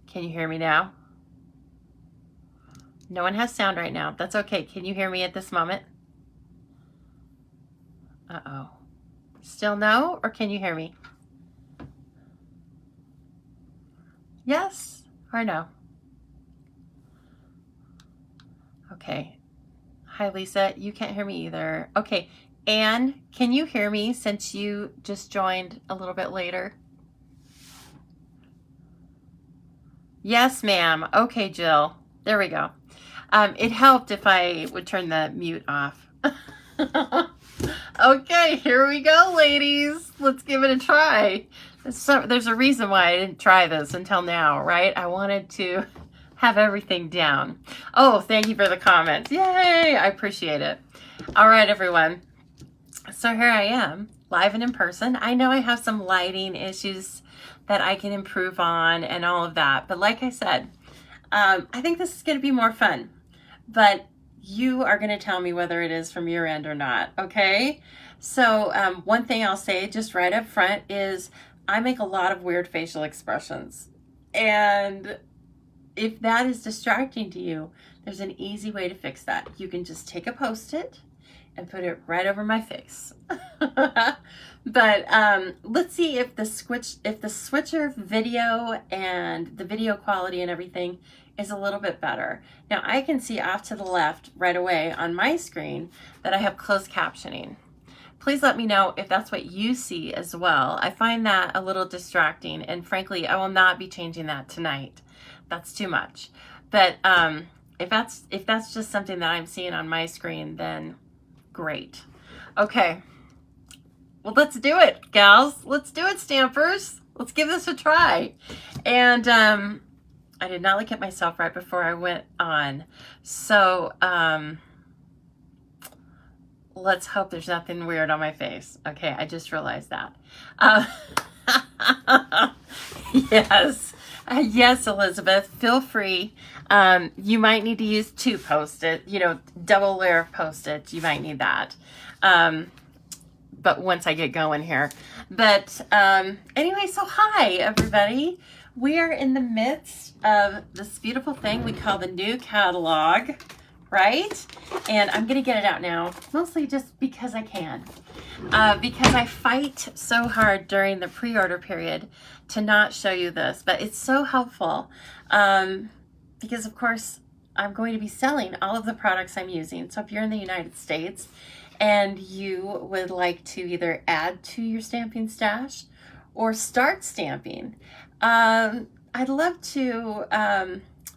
Can you hear me now? No one has sound right now. That's okay. Can you hear me at this moment? Uh-oh. Still no? Or can you hear me? Yes or no? Okay. Hi, Lisa. You can't hear me either. Okay. Anne, can you hear me since you just joined a little bit later? Yes, ma'am. Okay, Jill. There we go. It helped if I would turn the mute off. Okay, here we go, ladies. Let's give it a try. So, there's a reason why I didn't try this until now, right? I wanted to have everything down. Oh, thank you for the comments. Yay, I appreciate it. All right, everyone. So here I am, live and in person. I know I have some lighting issues that I can improve on and all of that. But like I said, I think this is going to be more fun. But you are going to tell me whether it is from your end or not, okay? So one thing I'll say just right up front is I make a lot of weird facial expressions. And if that is distracting to you, there's an easy way to fix that. You can just take a Post-it and put it right over my face. But let's see if the switcher video and the video quality and everything is a little bit better. Now I can see off to the left right away on my screen that I have closed captioning. Please let me know if that's what you see as well. I find that a little distracting, and frankly, I will not be changing that tonight. That's too much. But if that's just something that I'm seeing on my screen, then great. Okay. Well, let's do it, gals. Let's do it, Stampers. Let's give this a try. And I did not look at myself right before I went on. So let's hope there's nothing weird on my face. Okay, I just realized that. Yes. Yes, Elizabeth, feel free. You might need to use 2 Post-it, double layer of Post-it. You might need that. But once I get going here. But anyway, so hi, everybody. We are in the midst of this beautiful thing we call the new catalog, right? And I'm going to get it out now, mostly just because I can. Because I fight so hard during the pre-order period to not show you this, but it's so helpful because, of course, I'm going to be selling all of the products I'm using. So if you're in the United States and you would like to either add to your stamping stash or start stamping, I'd love to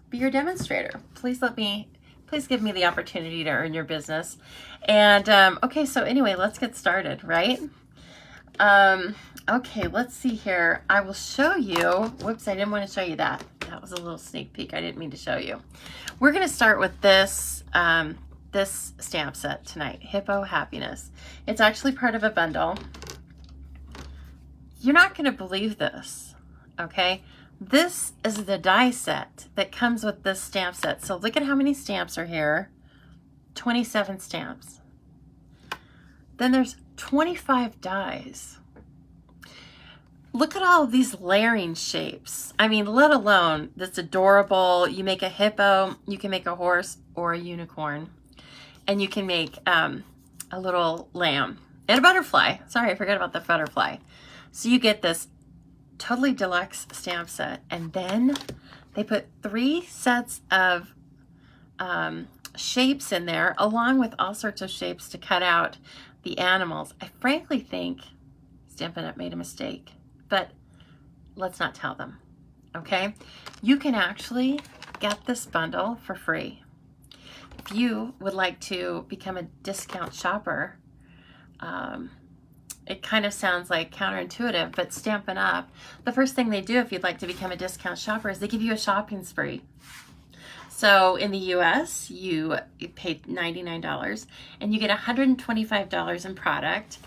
be your demonstrator. Please give me the opportunity to earn your business. And okay, so anyway, let's get started, right? Okay, let's see here. I will show you. Whoops, I didn't want to show you that. That was a little sneak peek. I didn't mean to show you. We're going to start with this this stamp set tonight, Hippo Happiness. It's actually part of a bundle. You're not going to believe this, okay? This is the die set that comes with this stamp set. So look at how many stamps are here. 27 stamps. Then there's 25 dies. Look at all of these layering shapes. I mean, let alone that's adorable. You make a hippo, you can make a horse or a unicorn, and you can make a little lamb and a butterfly. Sorry, I forgot about the butterfly. So you get this totally deluxe stamp set, and then they put 3 sets of shapes in there, along with all sorts of shapes to cut out the animals. I frankly think Stampin' Up! Made a mistake, but let's not tell them, okay? You can actually get this bundle for free. If you would like to become a discount shopper, it kind of sounds like counterintuitive, but Stampin' Up!, the first thing they do if you'd like to become a discount shopper is they give you a shopping spree. So in the US, you pay $99 and you get $125 in product,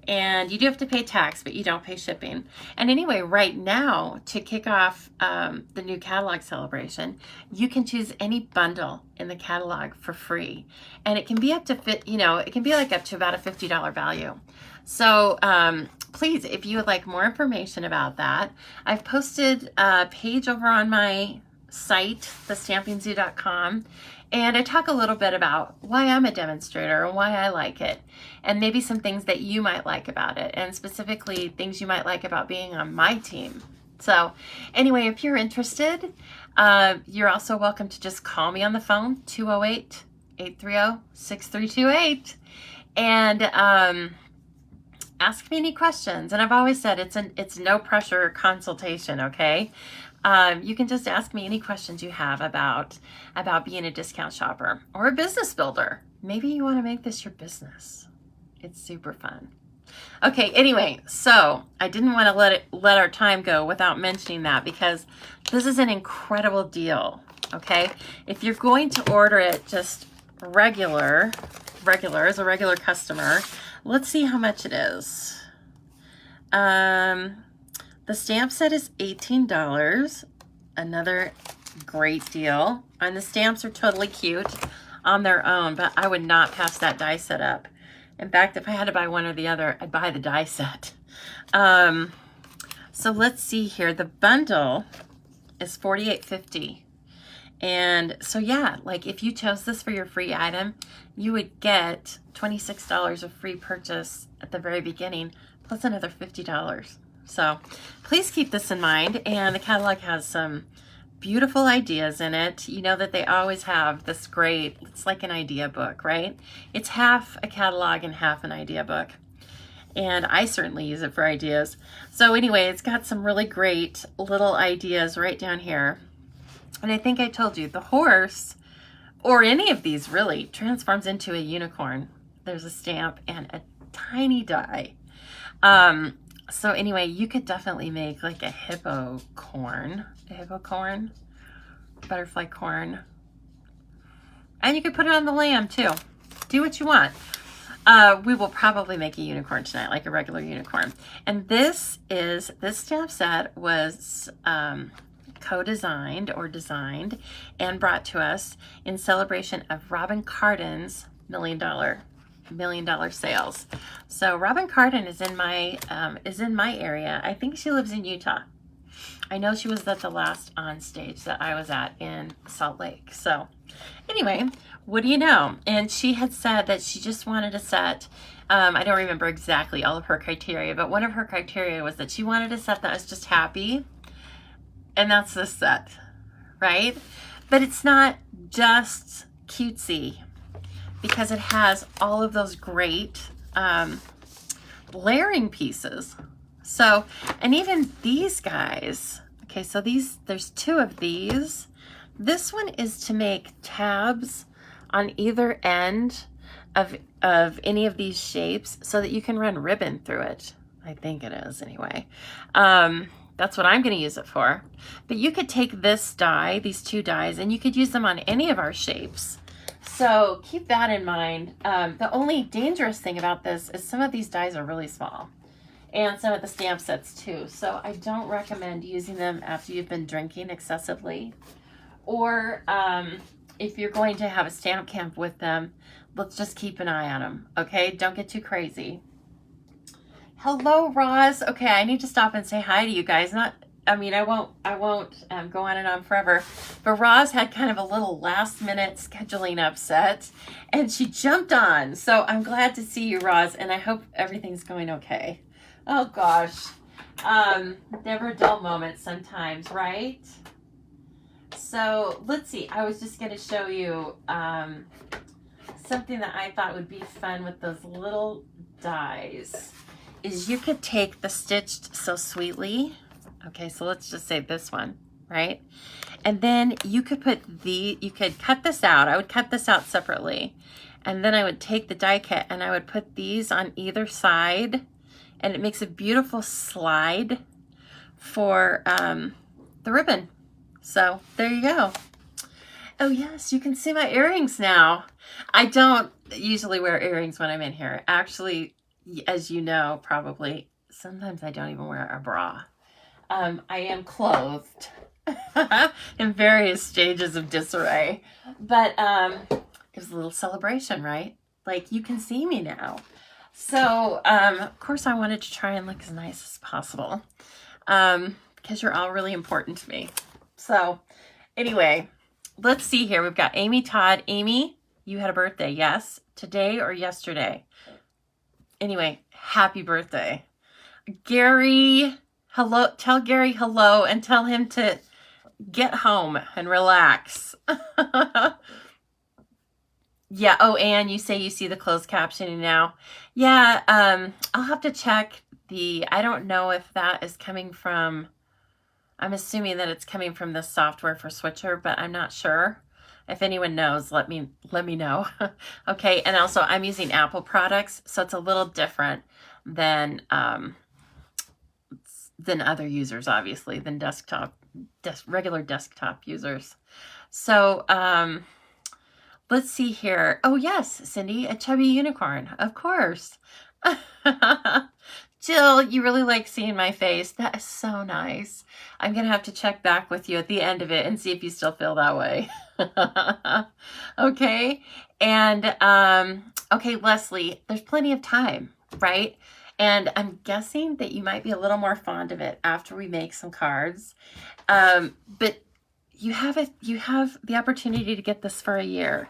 and you do have to pay tax, but you don't pay shipping. And anyway, right now, to kick off the new catalog celebration, you can choose any bundle in the catalog for free. And it can be up to, it can be like up to about a $50 value. So please, if you would like more information about that, I've posted a page over on my site, thestampingzoo.com, and I talk a little bit about why I'm a demonstrator and why I like it, and maybe some things that you might like about it, and specifically things you might like about being on my team. So anyway, if you're interested, you're also welcome to just call me on the phone, 208-830-6328, and ask me any questions. And I've always said it's no pressure consultation, okay? You can just ask me any questions you have about being a discount shopper or a business builder. Maybe you want to make this your business. It's super fun. Okay, anyway, so I didn't want to let our time go without mentioning that, because this is an incredible deal, okay? If you're going to order it just regular as a regular customer, let's see how much it is. The stamp set is $18. Another great deal. And the stamps are totally cute on their own, but I would not pass that die set up. In fact, if I had to buy one or the other, I'd buy the die set. So let's see here. The bundle is $48.50. And so yeah, like if you chose this for your free item, you would get $26 of free purchase at the very beginning, plus another $50. So please keep this in mind. And the catalog has some beautiful ideas in it. You know that they always have this great, it's like an idea book, right? It's half a catalog and half an idea book. And I certainly use it for ideas. So anyway, it's got some really great little ideas right down here. And I think I told you, the horse, or any of these really, transforms into a unicorn. There's a stamp and a tiny die. So anyway, you could definitely make like a hippo corn, butterfly corn. And you could put it on the lamb too. Do what you want. We will probably make a unicorn tonight, like a regular unicorn. And this stamp set was co-designed or designed and brought to us in celebration of Robin Cardin's $1 million sales. So Robin Cardin is in my area. I think she lives in Utah. I know she was at the last on stage that I was at in Salt Lake. So anyway, what do you know? And she had said that she just wanted a set. I don't remember exactly all of her criteria, but one of her criteria was that she wanted a set that was just happy. And that's this set, right? But it's not just cutesy, because it has all of those great layering pieces. So, and even these guys, okay, so there's two of these. This one is to make tabs on either end of any of these shapes so that you can run ribbon through it. I think it is anyway. That's what I'm going to use it for. But you could take this die, these two dies, and you could use them on any of our shapes. So keep that in mind. The only dangerous thing about this is some of these dies are really small, and some of the stamp sets too. So I don't recommend using them after you've been drinking excessively, or if you're going to have a stamp camp with them, let's just keep an eye on them. Okay, don't get too crazy. Hello, Roz. Okay, I need to stop and say hi to you guys. I won't go on and on forever. But Roz had kind of a little last minute scheduling upset, and she jumped on. So I'm glad to see you, Roz, and I hope everything's going okay. Oh gosh, never a dull moment sometimes, right? So let's see. I was just going to show you something that I thought would be fun with those little dies. Is you could take the Stitched So Sweetly. Okay, so let's just say this one, right? And then you could you could cut this out. I would cut this out separately. And then I would take the die cut and I would put these on either side, and it makes a beautiful slide for the ribbon. So there you go. Oh yes, you can see my earrings now. I don't usually wear earrings when I'm in here. Actually, as you know, probably, sometimes I don't even wear a bra. I am clothed in various stages of disarray, but it was a little celebration, right? Like, you can see me now. So, of course, I wanted to try and look as nice as possible because you're all really important to me. So, anyway, let's see here. We've got Amy Todd. Amy, you had a birthday, yes? Today or yesterday? Anyway, happy birthday. Gary, hello. Tell Gary hello and tell him to get home and relax. Yeah. Oh, Anne, you say you see the closed captioning now. Yeah. I'll have to check I don't know if that is coming from, I'm assuming that it's coming from the software for Switcher, but I'm not sure. If anyone knows, let me know. Okay. And also I'm using Apple products, so it's a little different than other users, obviously, than regular desktop users. So, let's see here. Oh, yes, Cindy, a chubby unicorn. Of course. Jill, you really like seeing my face. That is so nice. I'm going to have to check back with you at the end of it and see if you still feel that way. Okay. And, okay, Leslie, there's plenty of time, right? And I'm guessing that you might be a little more fond of it after we make some cards. But you have the opportunity to get this for a year,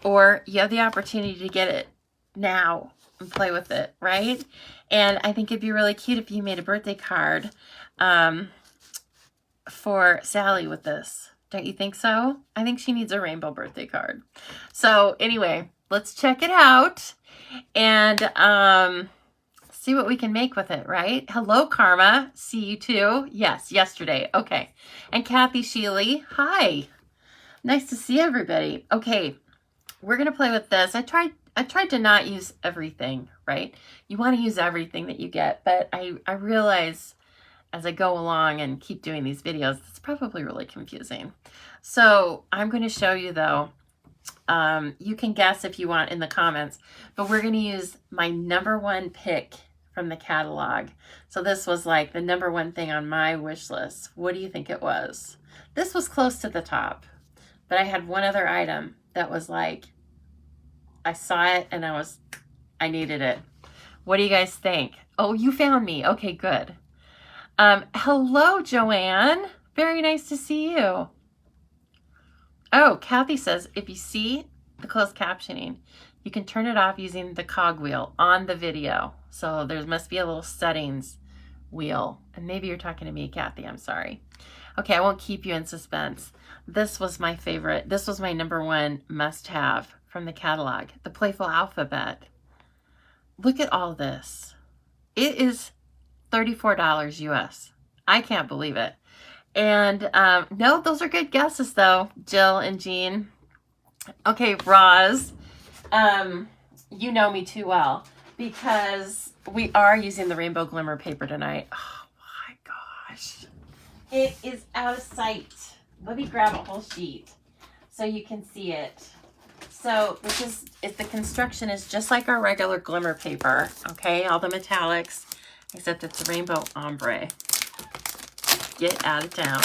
or you have the opportunity to get it now and play with it, right? And I think it'd be really cute if you made a birthday card for Sally with this. Don't you think so? I think she needs a rainbow birthday card. So anyway, let's check it out and see what we can make with it, right? Hello, Karma. See you too. Yes, yesterday. Okay. And Kathy Sheely. Hi. Nice to see everybody. Okay. We're going to play with this. I tried to not use everything, right? You want to use everything that you get, but I realize as I go along and keep doing these videos, it's probably really confusing. So I'm going to show you though. You can guess if you want in the comments, but we're going to use my #1 pick from the catalog. So this was like the #1 thing on my wish list. What do you think it was? This was close to the top, but I had one other item that was like, I saw it and I needed it. What do you guys think? Oh, you found me. Okay, good. Hello, Joanne. Very nice to see you. Oh, Kathy says, if you see the closed captioning, you can turn it off using the cogwheel on the video. So there must be a little settings wheel. And maybe you're talking to me, Kathy. I'm sorry. Okay, I won't keep you in suspense. This was my favorite. This was my #1 must-have from the catalog, the Playful Alphabet. Look at all this. It is $34 US. I can't believe it. And no, those are good guesses though, Jill and Jean. Okay, Roz, you know me too well because we are using the rainbow glimmer paper tonight. Oh my gosh. It is out of sight. Let me grab a whole sheet so you can see it. So the construction is just like our regular glimmer paper, okay? All the metallics, except it's a rainbow ombre. Get out of town.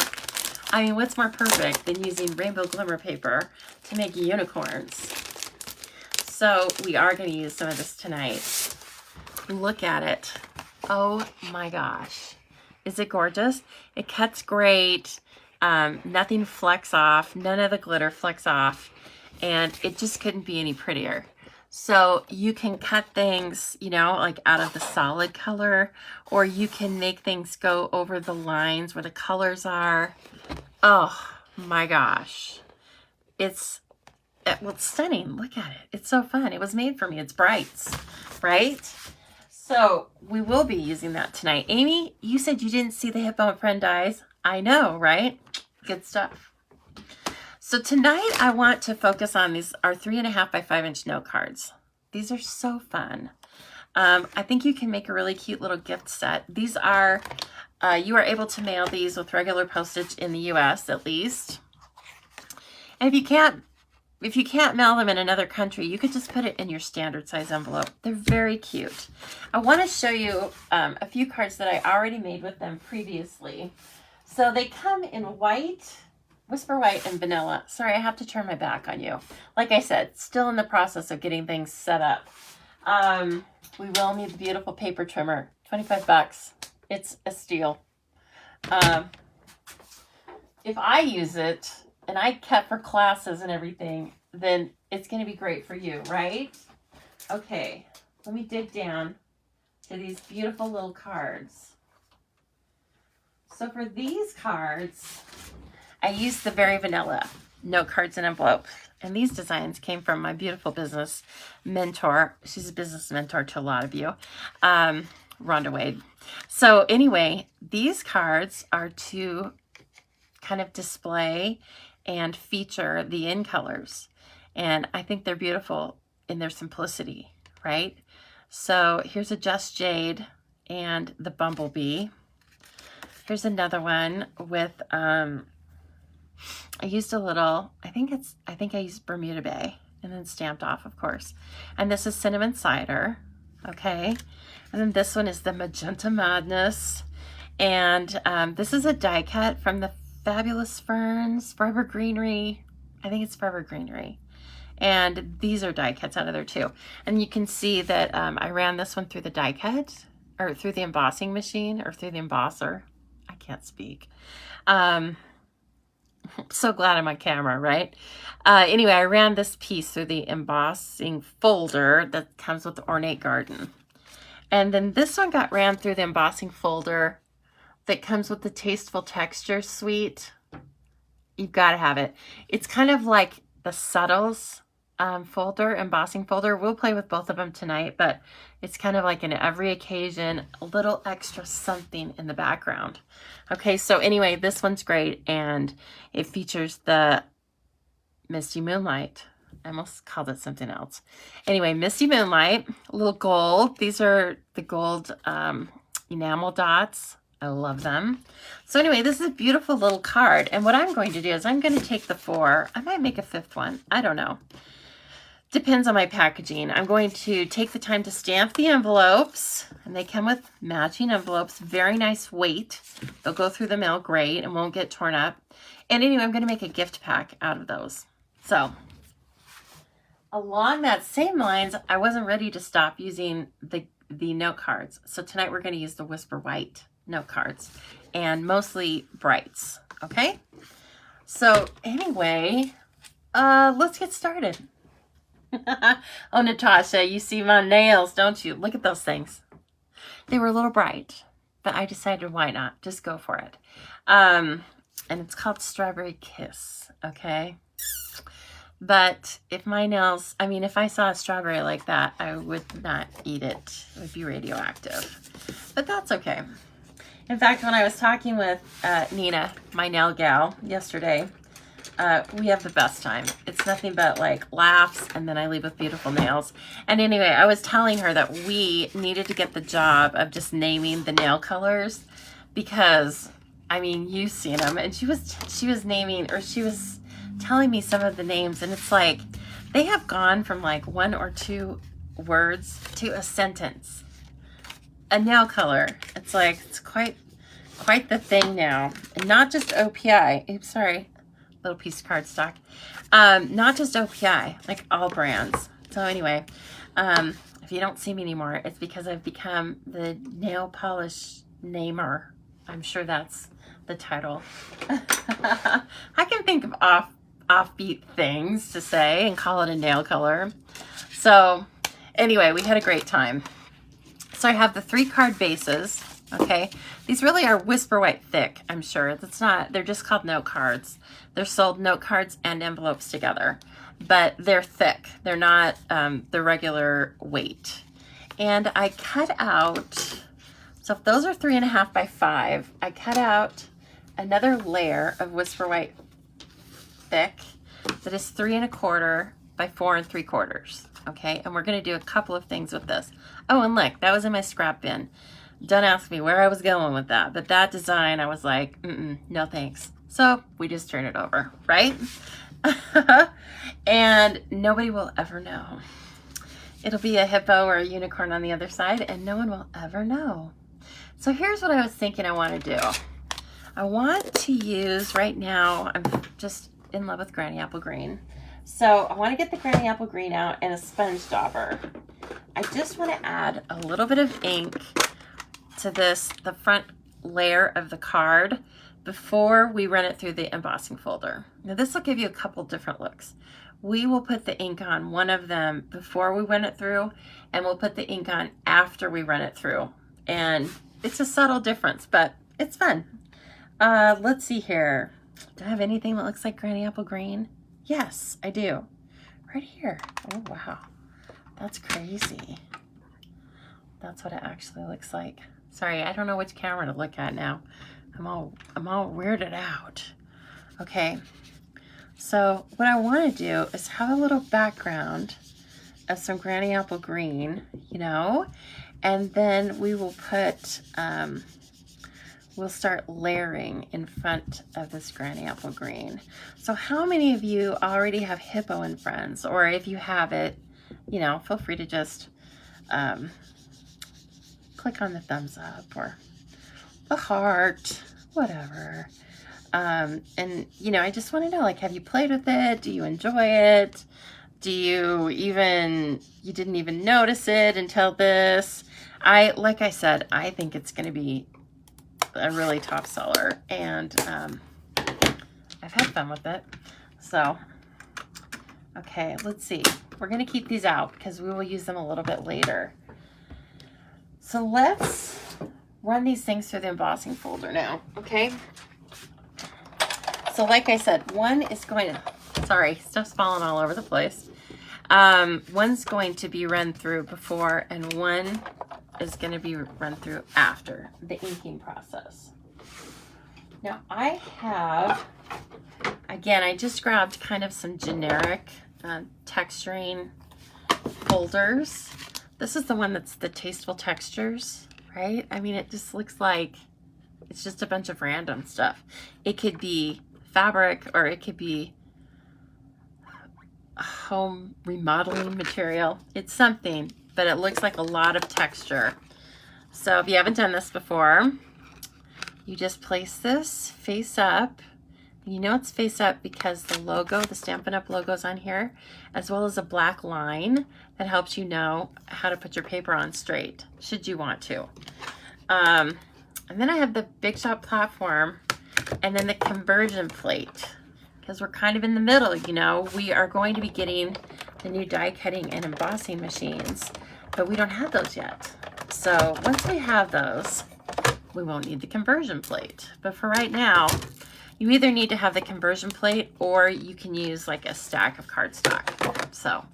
I mean, what's more perfect than using rainbow glimmer paper to make unicorns? So we are going to use some of this tonight. Look at it. Oh my gosh. Is it gorgeous? It cuts great. Nothing flecks off. None of the glitter flecks off. And it just couldn't be any prettier. So you can cut things, you know, like out of the solid color, or you can make things go over the lines where the colors are. Oh my gosh. It's stunning. Look at it. It's so fun. It was made for me. It's brights, right? So we will be using that tonight. Amy, you said you didn't see the Hippo and Friend dies. I know, right? Good stuff. So tonight I want to focus on our 3.5 by 5 inch note cards. These are so fun. I think you can make a really cute little gift set. These are, you are able to mail these with regular postage in the US at least. And if you can't mail them in another country, you could just put it in your standard size envelope. They're very cute. I want to show you a few cards that I already made with them previously. So they come in white, Whisper White, and vanilla. Sorry, I have to turn my back on you. Like I said, still in the process of getting things set up. We will need the beautiful paper trimmer. 25 bucks. It's a steal. If I use it and I cut for classes and everything, then it's going to be great for you, right? Okay, let me dig down to these beautiful little cards. So for these cards, I used the Very Vanilla note cards and envelopes. And these designs came from my beautiful business mentor. She's a business mentor to a lot of you, Rhonda Wade. So anyway, these cards are to kind of display and feature the in colors. And I think they're beautiful in their simplicity, right? So here's a Just Jade and the Bumblebee. Here's another one with, I used a little, I think I used Bermuda Bay and then stamped off, of course. And this is Cinnamon Cider, okay? And then this one is the Magenta Madness. And this is a die cut from the Fabulous Ferns, Forever Greenery. I think it's Forever Greenery. And these are die cuts out of there too. And you can see that I ran this one through the die cut, or through the embossing machine, or through the embosser. I can't speak. So glad I'm on camera, right? Anyway, I ran this piece through the embossing folder that comes with the Ornate Garden. And then this one got ran through the embossing folder that comes with the Tasteful Texture Suite. You've got to have it. It's kind of like the Subtles folder, embossing folder. We'll play with both of them tonight, but it's kind of like in every occasion, a little extra something in the background. Okay, so anyway, this one's great, and it features the Misty Moonlight. I almost called it something else. Anyway, Misty Moonlight, a little gold. These are the gold enamel dots. I love them. So anyway, this is a beautiful little card, and what I'm going to do is I'm going to take the 4. I might make a 5th one. I don't know. Depends on my packaging. I'm going to take the time to stamp the envelopes, and they come with matching envelopes. Very nice weight. They'll go through the mail great and won't get torn up. And anyway, I'm going to make a gift pack out of those. So along that same lines, I wasn't ready to stop using the note cards. So tonight we're going to use the Whisper White note cards, and mostly brights. Okay? So anyway, let's get started. Oh, Natasha, you see my nails, don't you? Look at those things. They were a little bright, but I decided why not? Just go for it. And it's called Strawberry Kiss, okay? But if my nails, I mean, if I saw a strawberry like that, I would not eat it. It would be radioactive. But that's okay. In fact, when I was talking with Nina, my nail gal, yesterday, we have the best time. It's nothing but like laughs, and then I leave with beautiful nails. And anyway, I was telling her that we needed to get the job of just naming the nail colors, because I mean, you've seen them, and she was naming, or she was telling me some of the names, and it's like they have gone from like 1 or 2 words to a sentence. A nail color. It's like it's quite the thing now, and not just OPI. Oops, sorry. Little piece of cardstock. Not just OPI, like all brands. So anyway, if you don't see me anymore, it's because I've become the nail polish namer. I'm sure that's the title. I can think of offbeat things to say and call it a nail color. So anyway, we had a great time. So I have the 3 card bases. Okay, these really are Whisper White thick, I'm sure. That's not, they're just called note cards. They're sold note cards and envelopes together, but they're thick. They're not the regular weight. And I cut out, so if those are 3.5 by 5, I cut out another layer of Whisper White thick that is 3.25 by 4 3/4. Okay, and we're gonna do a couple of things with this. Oh, and look, that was in my scrap bin. Don't ask me where I was going with that, but that design, I was like, no thanks. So we just turn it over, right? And nobody will ever know. It'll be a hippo or a unicorn on the other side, and no one will ever know. So here's what I was thinking I want to do. I want to use, right now, I'm just in love with Granny Apple Green. So I want to get the Granny Apple Green out and a sponge dauber. I just want to add a little bit of ink to the front layer of the card before we run it through the embossing folder. Now this will give you a couple different looks. We will put the ink on one of them before we run it through, and we'll put the ink on after we run it through. And it's a subtle difference, but it's fun. Let's see here. Do I have anything that looks like Granny Apple Green? Yes, I do. Right here. Oh, wow. That's crazy. That's what it actually looks like. Sorry, I don't know which camera to look at now. I'm all weirded out. Okay. So what I want to do is have a little background of some Granny Apple Green, you know, and then we will put, we'll start layering in front of this Granny Apple Green. So how many of you already have Hippo and Friends? Or if you have it, you know, feel free to just click on the thumbs up or the heart, whatever. And, you know, I just want to know, like, have you played with it? Do you enjoy it? Do you didn't even notice it until this? Like I said, I think it's going to be a really top seller, and I've had fun with it. So, okay, let's see. We're going to keep these out because we will use them a little bit later. So let's run these things through the embossing folder now, okay? So like I said, one is going to, sorry, stuff's falling all over the place. One's going to be run through before, and one is going to be run through after the inking process. Now I have, again, I just grabbed kind of some generic texturing folders. This is the one that's the Tasteful Textures, right? I mean, it just looks like it's just a bunch of random stuff. It could be fabric, or it could be home remodeling material. It's something, but it looks like a lot of texture. So if you haven't done this before, you just place this face up. You know it's face up because the logo, the Stampin' Up! Logo is on here, as well as a black line that helps you know how to put your paper on straight, should you want to. And then I have the Big Shot platform, and then the conversion plate, because we're kind of in the middle, you know. We are going to be getting the new die cutting and embossing machines, but we don't have those yet. So once we have those, we won't need the conversion plate. But for right now, you either need to have the conversion plate, or you can use like a stack of cardstock. So,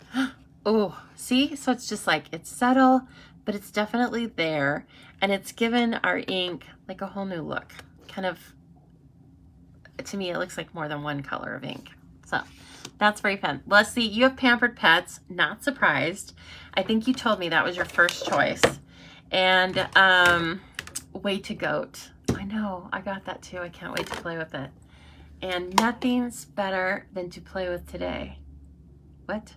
oh, see? So it's just like, it's subtle, but it's definitely there. And it's given our ink like a whole new look. Kind of, to me, it looks like more than one color of ink. So that's very fun. Leslie, you have Pampered Pets. Not surprised. I think you told me that was your first choice. And Way to Goat. I know, I got that too. I can't wait to play with it. And Nothing's Better Than to Play With Today. What?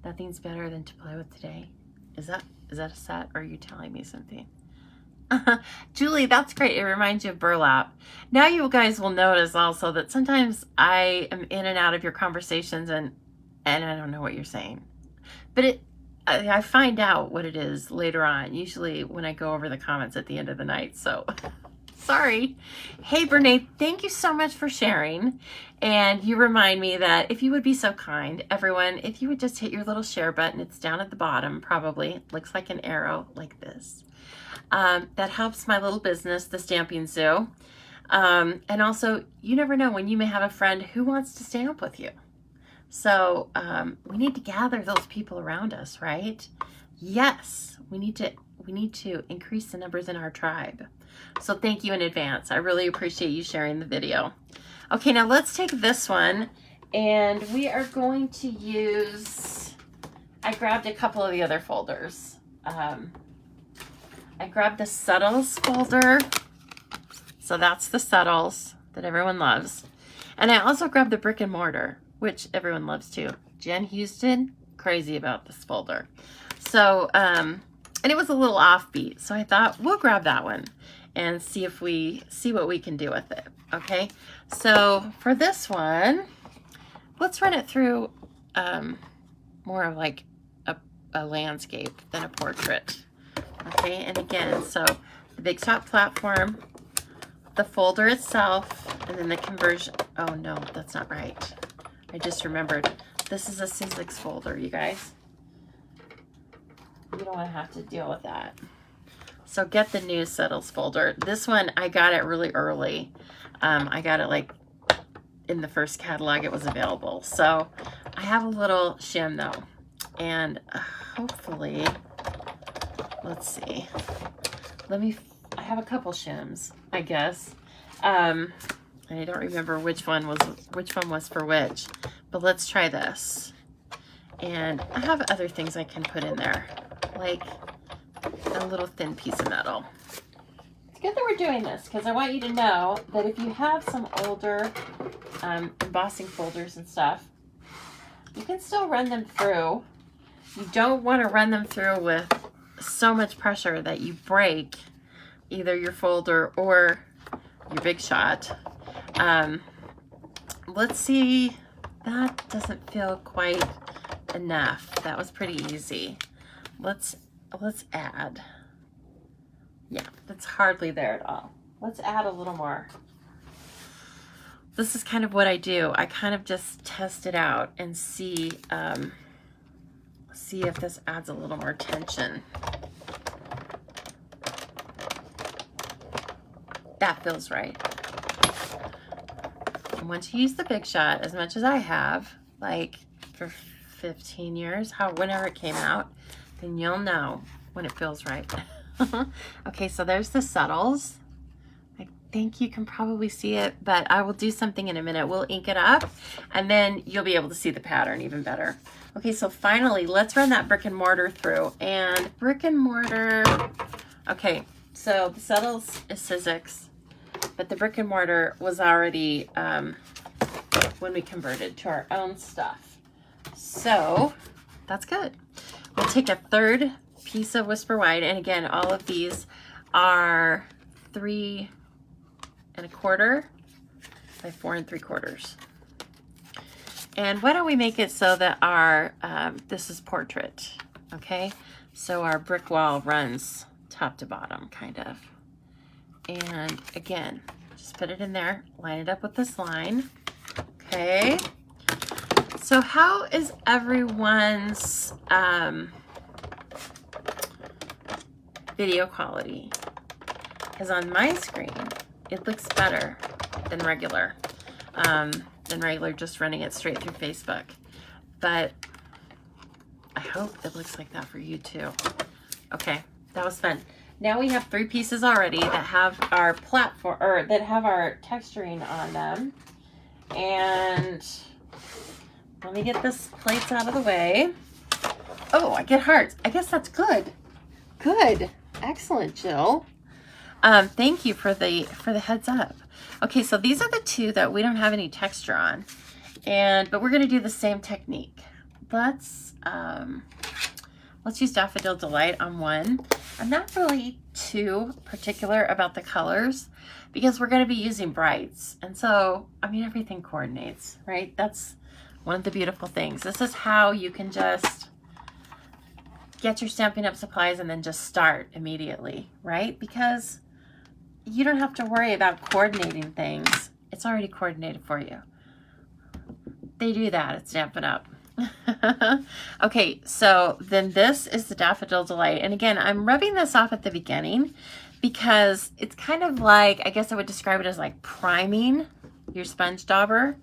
Nothing's better than to play with today. Is that a set, or are you telling me something? Julie, that's great. It reminds you of burlap. Now you guys will notice also that sometimes I am in and out of your conversations, and I don't know what you're saying. But I find out what it is later on, usually when I go over the comments at the end of the night. So sorry. Hey, Brene, thank you so much for sharing. And you remind me that if you would be so kind, everyone, if you would just hit your little share button, it's down at the bottom, probably. It looks like an arrow like this. That helps my little business, the Stamping Zoo. And also, you never know when you may have a friend who wants to stamp with you. So we need to gather those people around us, right? Yes, we need to increase the numbers in our tribe. So thank you in advance. I really appreciate you sharing the video. Okay, now let's take this one, and we are going to use, I grabbed a couple of the other folders. I grabbed the Subtles folder. So that's the Subtles that everyone loves. And I also grabbed the Brick and Mortar, which everyone loves too. Jen Houston, crazy about this folder. So, and it was a little offbeat. So I thought we'll grab that one and see what we can do with it. Okay. So for this one, let's run it through more of like a landscape than a portrait. Okay, and again, so the Big Shot platform, the folder itself, and then the conversion. Oh no, that's not right. I just remembered. This is a Sizzix folder, you guys. You don't want to have to deal with that. So get the new Settles folder. This one, I got it really early. I got it like in the first catalog it was available. So I have a little shim though. And hopefully, let's see. I have a couple shims, I guess. And I don't remember which one was for which. But let's try this. And I have other things I can put in there, like a little thin piece of metal. It's good that we're doing this because I want you to know that if you have some older embossing folders and stuff, you can still run them through. You don't want to run them through with so much pressure that you break either your folder or your Big Shot. Let's see. That doesn't feel quite enough. That was pretty easy. Let's add. Yeah, that's hardly there at all. Let's add a little more. This is kind of what I do. I kind of just test it out and see if this adds a little more tension. That feels right. And once you use the Big Shot, as much as I have, like for 15 years, whenever it came out, then you'll know when it feels right. Okay, so there's the Settles. I think you can probably see it, but I will do something in a minute. We'll ink it up, and then you'll be able to see the pattern even better. Okay, so finally, let's run that brick and mortar through. And brick and mortar, okay, so the Settles is Sizzix, but the brick and mortar was already when we converted to our own stuff. So that's good. We'll take a third piece of Whisper White, and again, all of these are 3 1/4 by 4 3/4. And why don't we make it so that our this is portrait, okay? So our brick wall runs top to bottom, kind of. And again, just put it in there, line it up with this line, okay? So how is everyone's video quality? Because on my screen, it looks better than regular just running it straight through Facebook. But I hope it looks like that for you too. Okay, that was fun. Now we have 3 pieces already that have our platform, or that have our texturing on them. And let me get this plates out of the way. Oh, I get hearts. I guess that's good. Good. Excellent, Jill. Thank you for the heads up. Okay, so these are the 2 that we don't have any texture on, but we're going to do the same technique. Let's use Daffodil Delight on one. I'm not really too particular about the colors because we're going to be using brights, and so I mean everything coordinates, right? That's one of the beautiful things. This is how you can just get your Stampin' Up! Supplies and then just start immediately, right? Because you don't have to worry about coordinating things. It's already coordinated for you. They do that at Stampin' Up! Okay, so then this is the Daffodil Delight. And again, I'm rubbing this off at the beginning because it's kind of like, I guess I would describe it as like priming your sponge dauber.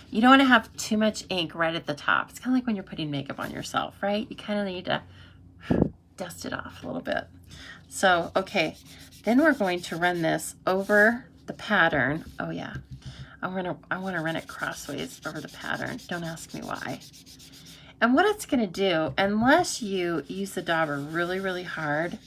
You don't want to have too much ink right at the top. It's kind of like when you're putting makeup on yourself, right? You kind of need to dust it off a little bit. So, okay, then we're going to run this over the pattern. Oh yeah, I want to run it crossways over the pattern. Don't ask me why. And what it's going to do, unless you use the dauber really, really hard,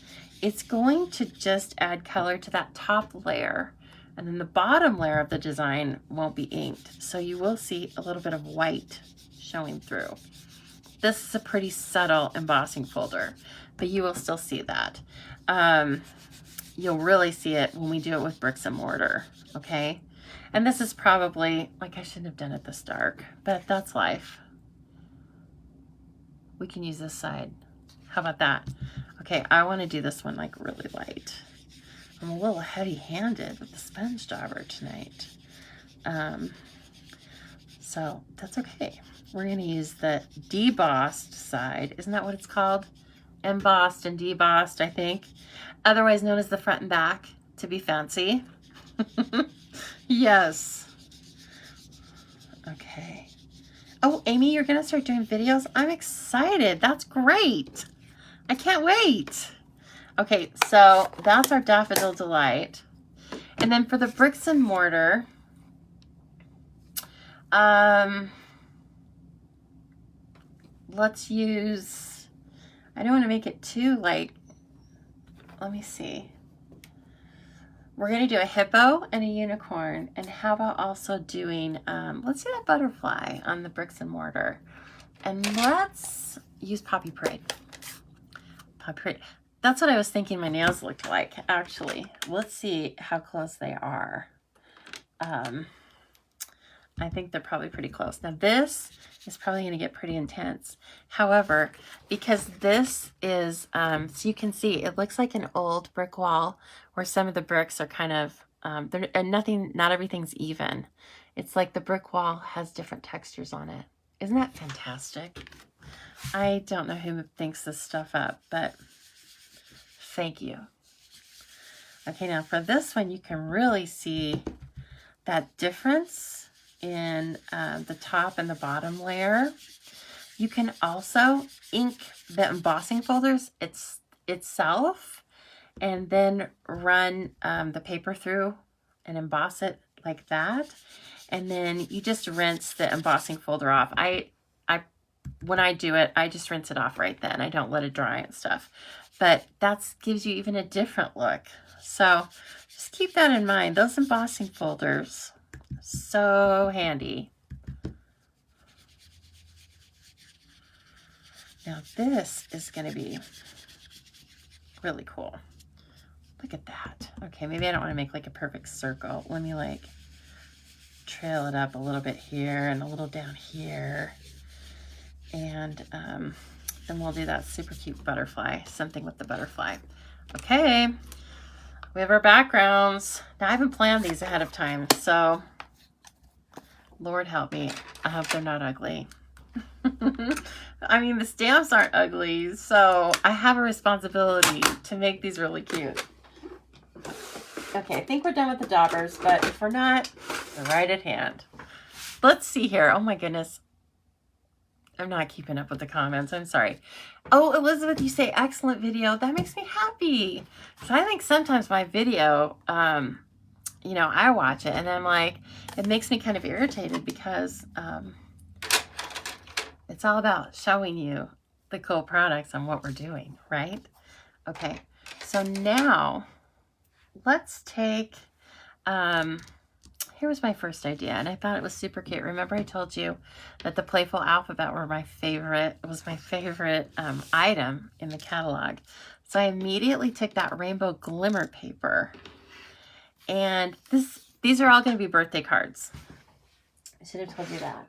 it's going to just add color to that top layer. And then the bottom layer of the design won't be inked. So you will see a little bit of white showing through. This is a pretty subtle embossing folder, but you will still see that. You'll really see it when we do it with bricks and mortar, okay? And this is probably, like, I shouldn't have done it this dark, but that's life. We can use this side. How about that? Okay, I want to do this one like really light. I'm a little heavy-handed with the sponge dauber tonight. So that's okay. We're going to use the debossed side. Isn't that what it's called? Embossed and debossed, I think. Otherwise known as the front and back, to be fancy. Yes. Okay. Oh, Amy, you're going to start doing videos? I'm excited. That's great. I can't wait. Okay, so that's our Daffodil Delight. And then for the bricks and mortar, let's use, I don't want to make it too like, let me see. We're going to do a hippo and a unicorn. And how about also doing, let's do that butterfly on the bricks and mortar. And let's use Poppy Parade. Poppy Parade. That's what I was thinking my nails looked like, actually. Let's see how close they are. I think they're probably pretty close. Now this is probably going to get pretty intense. However, because this is, so you can see, it looks like an old brick wall where some of the bricks are kind of, and not everything's even. It's like the brick wall has different textures on it. Isn't that fantastic? I don't know who thinks this stuff up, but thank you. Okay, now for this one, you can really see that difference in the top and the bottom layer. You can also ink the embossing folders itself and then run the paper through and emboss it like that. And then you just rinse the embossing folder off. When I do it, I just rinse it off right then. I don't let it dry and stuff. But that gives you even a different look. So just keep that in mind. Those embossing folders, so handy. Now this is going to be really cool. Look at that. Okay, maybe I don't want to make like a perfect circle. Let me like trail it up a little bit here and a little down here. And then we'll do that super cute butterfly, something with the butterfly. Okay, we have our backgrounds. Now I haven't planned these ahead of time, so Lord help me. I hope they're not ugly. I mean, the stamps aren't ugly, so I have a responsibility to make these really cute. Okay, I think we're done with the daubers, but if we're not, they're right at hand. Let's see here. Oh my goodness. I'm not keeping up with the comments. I'm sorry. Oh, Elizabeth, you say excellent video. That makes me happy. So I think sometimes my video, you know, I watch it and I'm like, it makes me kind of irritated because it's all about showing you the cool products and what we're doing, right? Okay, so now let's take, here was my first idea, and I thought it was super cute. Remember I told you that the Playful Alphabet was my favorite item in the catalog. So I immediately took that rainbow glimmer paper, and these are all going to be birthday cards. I should have told you that.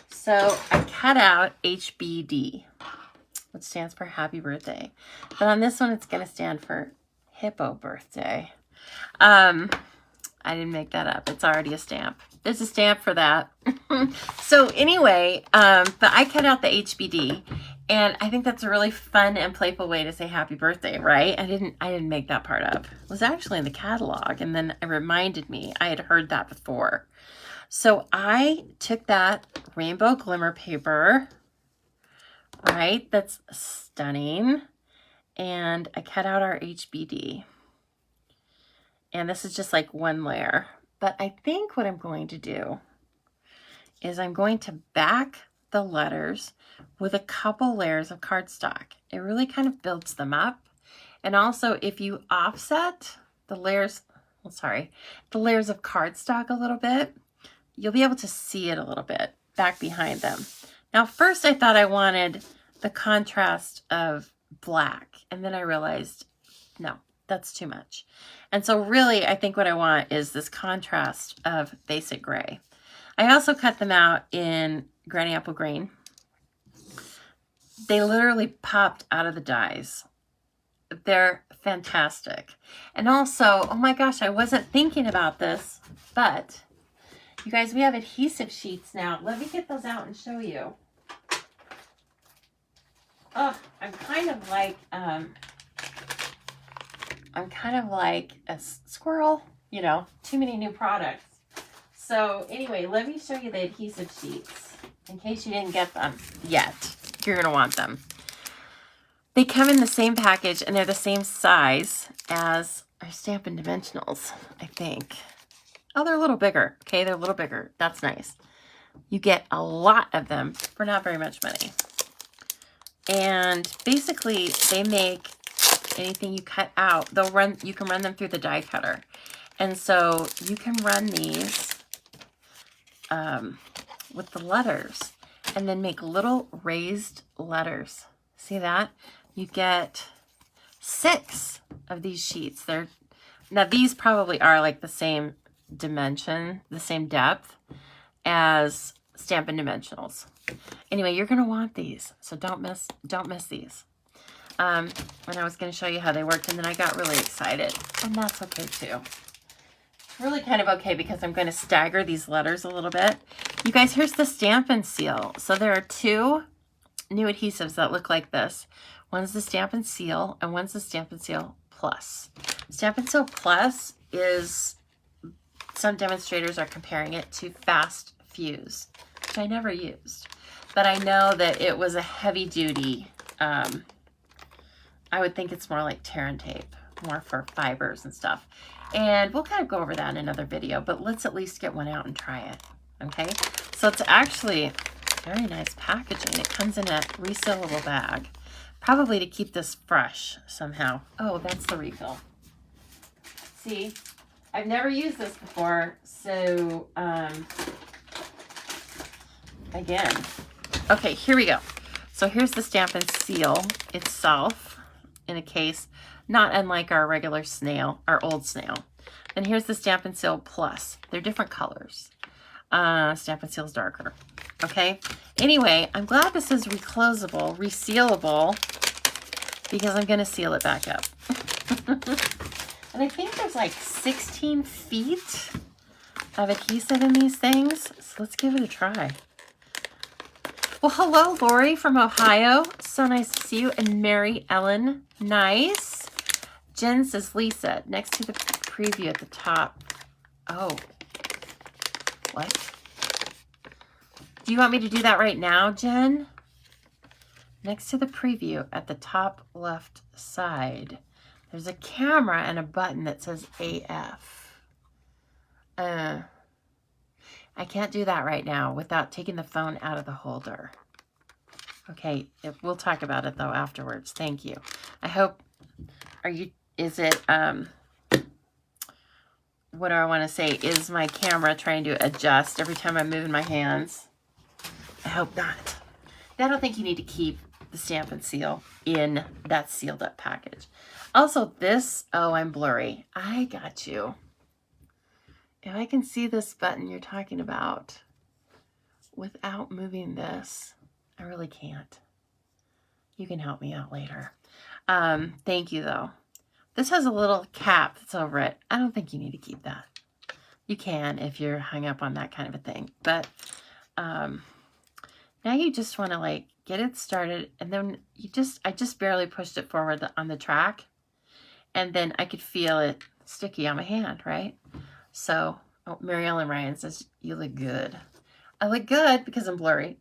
So I cut out HBD, which stands for Happy Birthday. But on this one, it's going to stand for Hippo Birthday. I didn't make that up. It's already a stamp. There's a stamp for that. So anyway, but I cut out the HBD, and I think that's a really fun and playful way to say happy birthday, right? I didn't make that part up. It was actually in the catalog, and then it reminded me I had heard that before. So I took that rainbow glimmer paper, right? That's stunning. And I cut out our HBD. And this is just like one layer. But I think what I'm going to do is I'm going to back the letters with a couple layers of cardstock. It really kind of builds them up. And also if you offset the layers, the layers of cardstock a little bit, you'll be able to see it a little bit back behind them. Now first I thought I wanted the contrast of black, and then I realized, no, that's too much. And so really, I think what I want is this contrast of basic gray. I also cut them out in Granny Apple Green. They literally popped out of the dies. They're fantastic. And also, oh my gosh, I wasn't thinking about this, but you guys, we have adhesive sheets now. Let me get those out and show you. Oh, I'm kind of like a squirrel, you know, too many new products. So anyway, let me show you the adhesive sheets in case you didn't get them yet. You're going to want them. They come in the same package and they're the same size as our Stampin' Dimensionals, I think. Oh, they're a little bigger. Okay, they're a little bigger. That's nice. You get a lot of them for not very much money. And basically, they make anything you cut out. You can run them through the die cutter. And so you can run these with the letters and then make little raised letters. See that? You get 6 of these sheets. Now these probably are like the same dimension, the same depth as Stampin' Dimensionals. Anyway, you're going to want these, so don't miss these. And I was going to show you how they worked, and then I got really excited, and that's okay too. It's really kind of okay because I'm going to stagger these letters a little bit. You guys, here's the Stampin' Seal. So there are 2 new adhesives that look like this. One's the Stampin' Seal, and one's the Stampin' Seal Plus. Stampin' Seal Plus is, some demonstrators are comparing it to Fast Fuse, which I never used. But I know that it was a heavy duty, I would think it's more like tear and tape, more for fibers and stuff. And we'll kind of go over that in another video, but let's at least get one out and try it, okay? So it's actually very nice packaging. It comes in a resealable bag, probably to keep this fresh somehow. Oh, that's the refill. See, I've never used this before, so again, okay, here we go. So here's the Stampin' Seal itself in a case, not unlike our regular snail, our old snail. And here's the Stampin' Seal Plus. They're different colors. Stampin' Seal's darker. Okay. Anyway, I'm glad this is reclosable, resealable, because I'm going to seal it back up. And I think there's like 16 feet of adhesive in these things. So let's give it a try. Well, hello, Lori from Ohio. So nice to see you. And Mary Ellen, nice. Jen says, Lisa, next to the preview at the top. Oh, what? Do you want me to do that right now, Jen? Next to the preview at the top left side, there's a camera and a button that says AF. I can't do that right now without taking the phone out of the holder. Okay, we'll talk about it though afterwards. Thank you. I hope, what do I want to say? Is my camera trying to adjust every time I'm moving my hands? I hope not. I don't think you need to keep the Stampin' Seal in that sealed up package. Also this, oh, I'm blurry. I got you. If I can see this button you're talking about without moving this, I really can't. You can help me out later. Thank you though. This has a little cap that's over it. I don't think you need to keep that. You can if you're hung up on that kind of a thing. But now you just want to like get it started, and then I just barely pushed it forward on the track, and then I could feel it sticky on my hand, right? So, oh, Mary Ellen Ryan says, you look good. I look good because I'm blurry.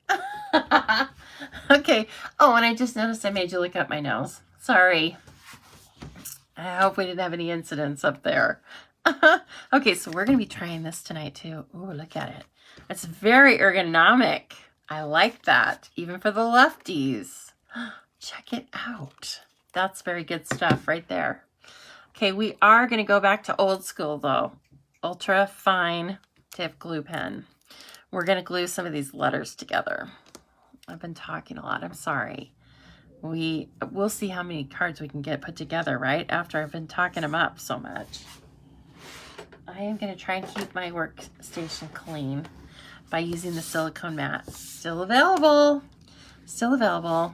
Okay. Oh, and I just noticed I made you look up my nose. Sorry. I hope we didn't have any incidents up there. Okay, so we're going to be trying this tonight too. Ooh, look at it. It's very ergonomic. I like that, even for the lefties. Check it out. That's very good stuff right there. Okay, we are going to go back to old school though. Ultra fine tip glue pen. We're going to glue some of these letters together. I've been talking a lot. I'm sorry. We'll see how many cards we can get put together, right? After I've been talking them up so much. I am going to try and keep my workstation clean by using the silicone mat. Still available. Still available.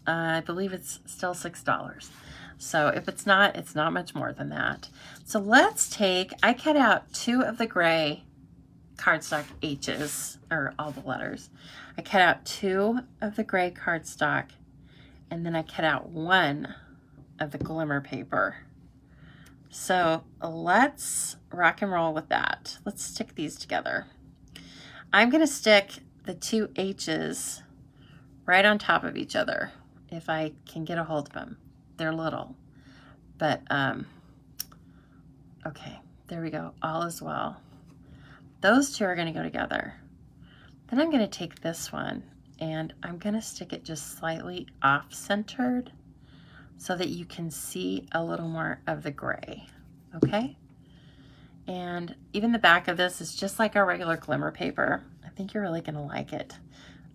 I believe it's still $6. So if it's not much more than that. So let's take, I cut out 2 of the gray cardstock H's, or all the letters. I cut out 2 of the gray cardstock, and then I cut out 1 of the glimmer paper. So let's rock and roll with that. Let's stick these together. I'm gonna stick the 2 H's right on top of each other if I can get a hold of them. They're little, but okay, there we go, all is well. Those 2 are gonna go together. Then I'm gonna take this one and I'm gonna stick it just slightly off-centered so that you can see a little more of the gray, okay? And even the back of this is just like our regular glimmer paper. I think you're really gonna like it.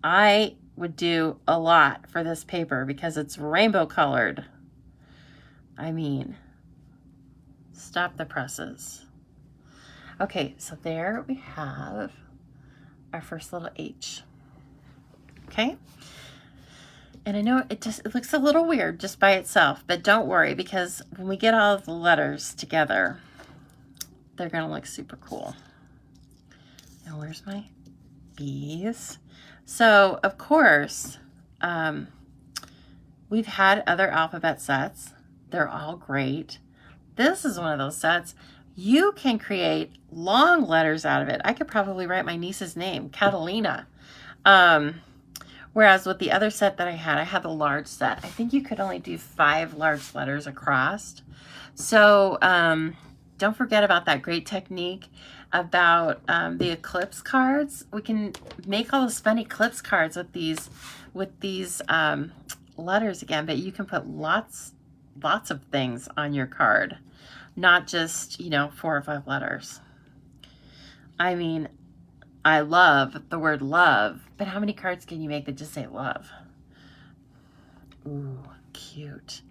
I would do a lot for this paper because it's rainbow colored. I mean, stop the presses. Okay, so there we have our first little H. Okay? And I know it looks a little weird just by itself, but don't worry, because when we get all of the letters together, they're gonna look super cool. Now where's my B's? So of course, we've had other alphabet sets. They're all great. This is one of those sets. You can create long letters out of it. I could probably write my niece's name, Catalina. Whereas with the other set that I had the large set. I think you could only do 5 large letters across. So don't forget about that great technique about the eclipse cards. We can make all those fun eclipse cards with these letters again, but you can put lots of things on your card, not just, 4 or 5 letters. I mean, I love the word love, but how many cards can you make that just say love? Ooh, cute.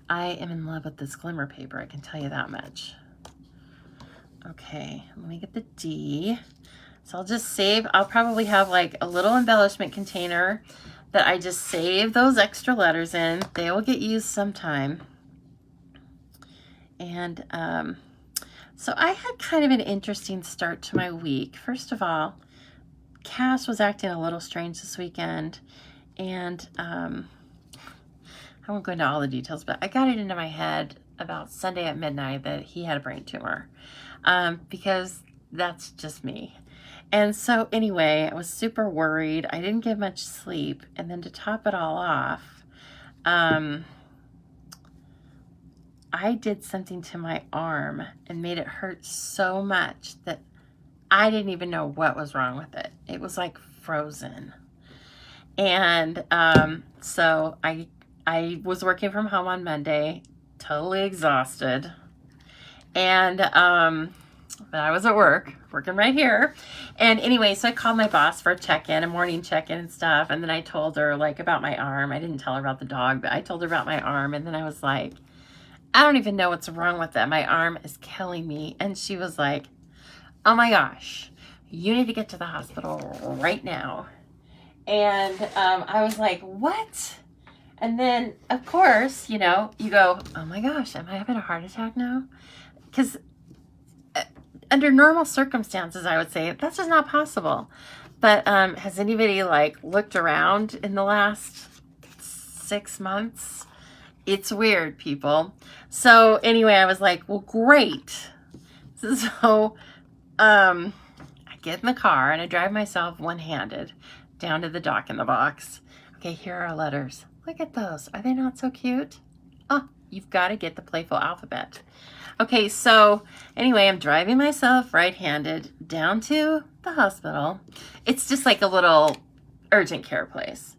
I am in love with this glimmer paper, I can tell you that much. Okay, let me get the D. So I'll just save, I'll probably have like a little embellishment container that I just save those extra letters in. They will get used sometime. And so I had kind of an interesting start to my week. First of all, Cass was acting a little strange this weekend, and I won't go into all the details, but I got it into my head about Sunday at midnight that he had a brain tumor, because that's just me. And so anyway, I was super worried. I didn't get much sleep, and then to top it all off, I did something to my arm and made it hurt so much that I didn't even know what was wrong with it. It was like frozen. And so I was working from home on Monday, totally exhausted. And but I was at work, working right here. And anyway, so I called my boss for a check-in, a morning check-in and stuff. And then I told her like about my arm. I didn't tell her about the dog, but I told her about my arm. And then I was like, I don't even know what's wrong with it. My arm is killing me. And she was like, oh my gosh, you need to get to the hospital right now. And I was like, what? And then, of course, you go, oh my gosh, am I having a heart attack now? Because under normal circumstances, I would say that's just not possible. But has anybody like looked around in the last 6 months? It's weird, people. So anyway, I was like, well, great. So I get in the car and I drive myself one-handed down to the dock in the box. Okay, here are our letters. Look at those. Are they not so cute? Oh, you've got to get the playful alphabet. Okay, so anyway, I'm driving myself right-handed down to the hospital. It's just like a little urgent care place.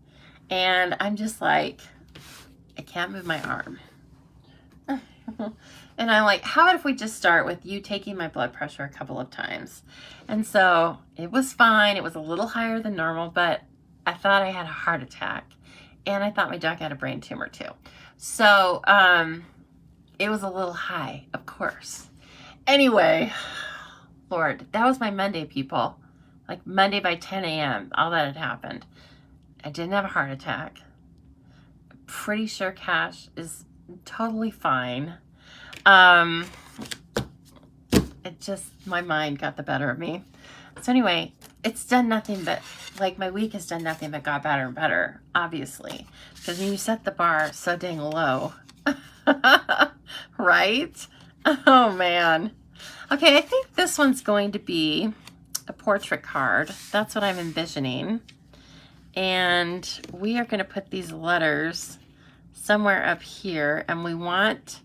And I'm just like, I can't move my arm. And I'm like, how about if we just start with you taking my blood pressure a couple of times? And so it was fine. It was a little higher than normal, but I thought I had a heart attack. And I thought my dog had a brain tumor too. So it was a little high, of course. Anyway, Lord, that was my Monday, people. Like Monday by 10 a.m., all that had happened. I didn't have a heart attack. pretty sure Cash is totally fine. It just, my mind got the better of me. So anyway, it's done nothing but, like, my week has done nothing but got better and better, obviously. Because when you set the bar so dang low, right? Oh, man. Okay, I think this one's going to be a portrait card. That's what I'm envisioning. And we are going to put these letters somewhere up here, and we want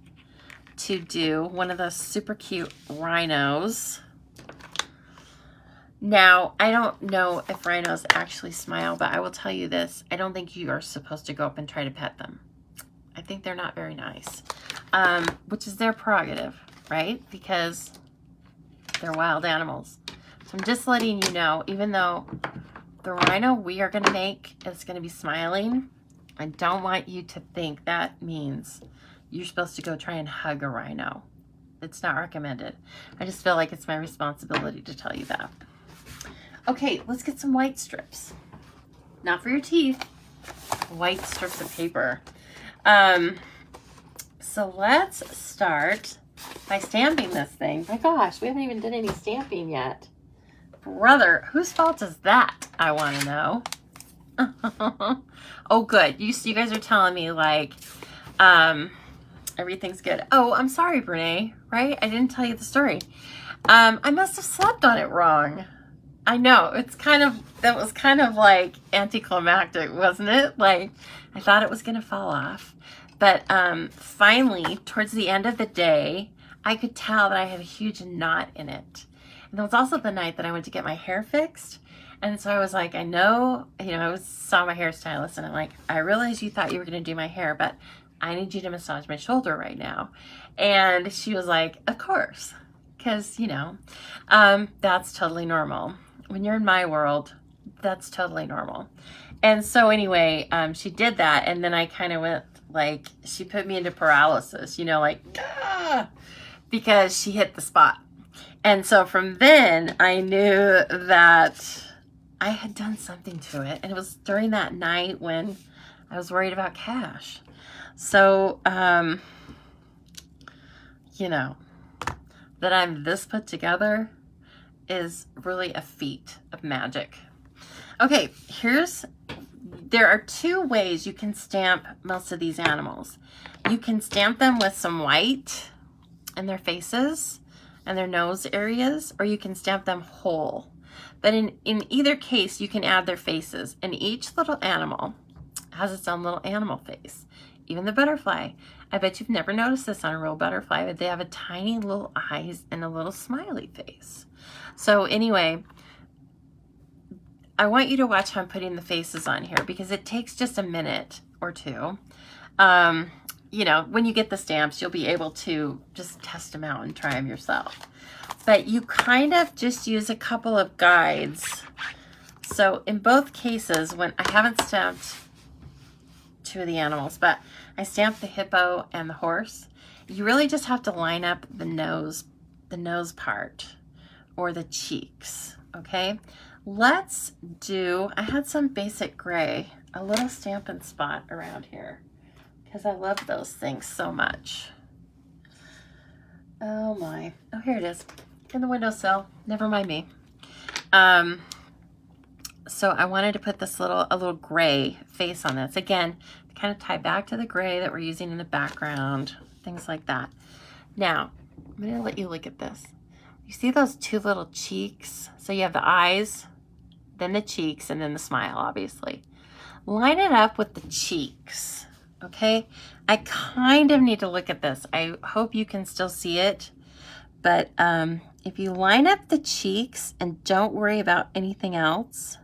to do one of those super cute rhinos. Now, I don't know if rhinos actually smile, but I will tell you this. I don't think you are supposed to go up and try to pet them. I think they're not very nice, which is their prerogative, right? Because they're wild animals. So I'm just letting you know, even though the rhino we are going to make is going to be smiling, I don't want you to think that means you're supposed to go try and hug a rhino. It's not recommended. I just feel like it's my responsibility to tell you that. Okay, let's get some white strips. Not for your teeth. White strips of paper. So let's start by stamping this thing. My gosh, we haven't even done any stamping yet. Brother, whose fault is that? I want to know. Oh, good. You guys are telling me, like, everything's good. Oh, I'm sorry, Brene, right? I didn't tell you the story. I must have slept on it wrong. I know, that was kind of like anticlimactic, wasn't it? Like, I thought it was going to fall off. But finally, towards the end of the day, I could tell that I had a huge knot in it. And it was also the night that I went to get my hair fixed. And so I was like, I know, I saw my hairstylist, and I'm like, I realize you thought you were going to do my hair, but I need you to massage my shoulder right now. And she was like, of course, because, that's totally normal. When you're in my world, that's totally normal. And so anyway, she did that. And then I kind of went, like, she put me into paralysis, like, ah, because she hit the spot. And so from then I knew that I had done something to it. And it was during that night when I was worried about Cash. So, that I'm this put together is really a feat of magic. Okay, there are two ways you can stamp most of these animals. You can stamp them with some white in their faces and their nose areas, or you can stamp them whole. But in either case, you can add their faces, and each little animal has its own little animal face. Even the butterfly. I bet you've never noticed this on a real butterfly, but they have a tiny little eyes and a little smiley face. So anyway, I want you to watch how I'm putting the faces on here, because it takes just a minute or two. When you get the stamps, you'll be able to just test them out and try them yourself. But you kind of just use a couple of guides. So in both cases, when I haven't stamped two of the animals, but I stamped the hippo and the horse, you really just have to line up the nose part or the cheeks, okay? Let's do, I had some basic gray, a little Stampin' Spot around here, because I love those things so much. Oh my, oh here it is, in the windowsill, never mind me. So I wanted to put a little gray face on this. Again, to kind of tie back to the gray that we're using in the background, things like that. Now, I'm gonna let you look at this. You see those two little cheeks? So you have the eyes, then the cheeks, and then the smile, obviously. Line it up with the cheeks, okay? I kind of need to look at this. I hope you can still see it, but if you line up the cheeks and don't worry about anything else,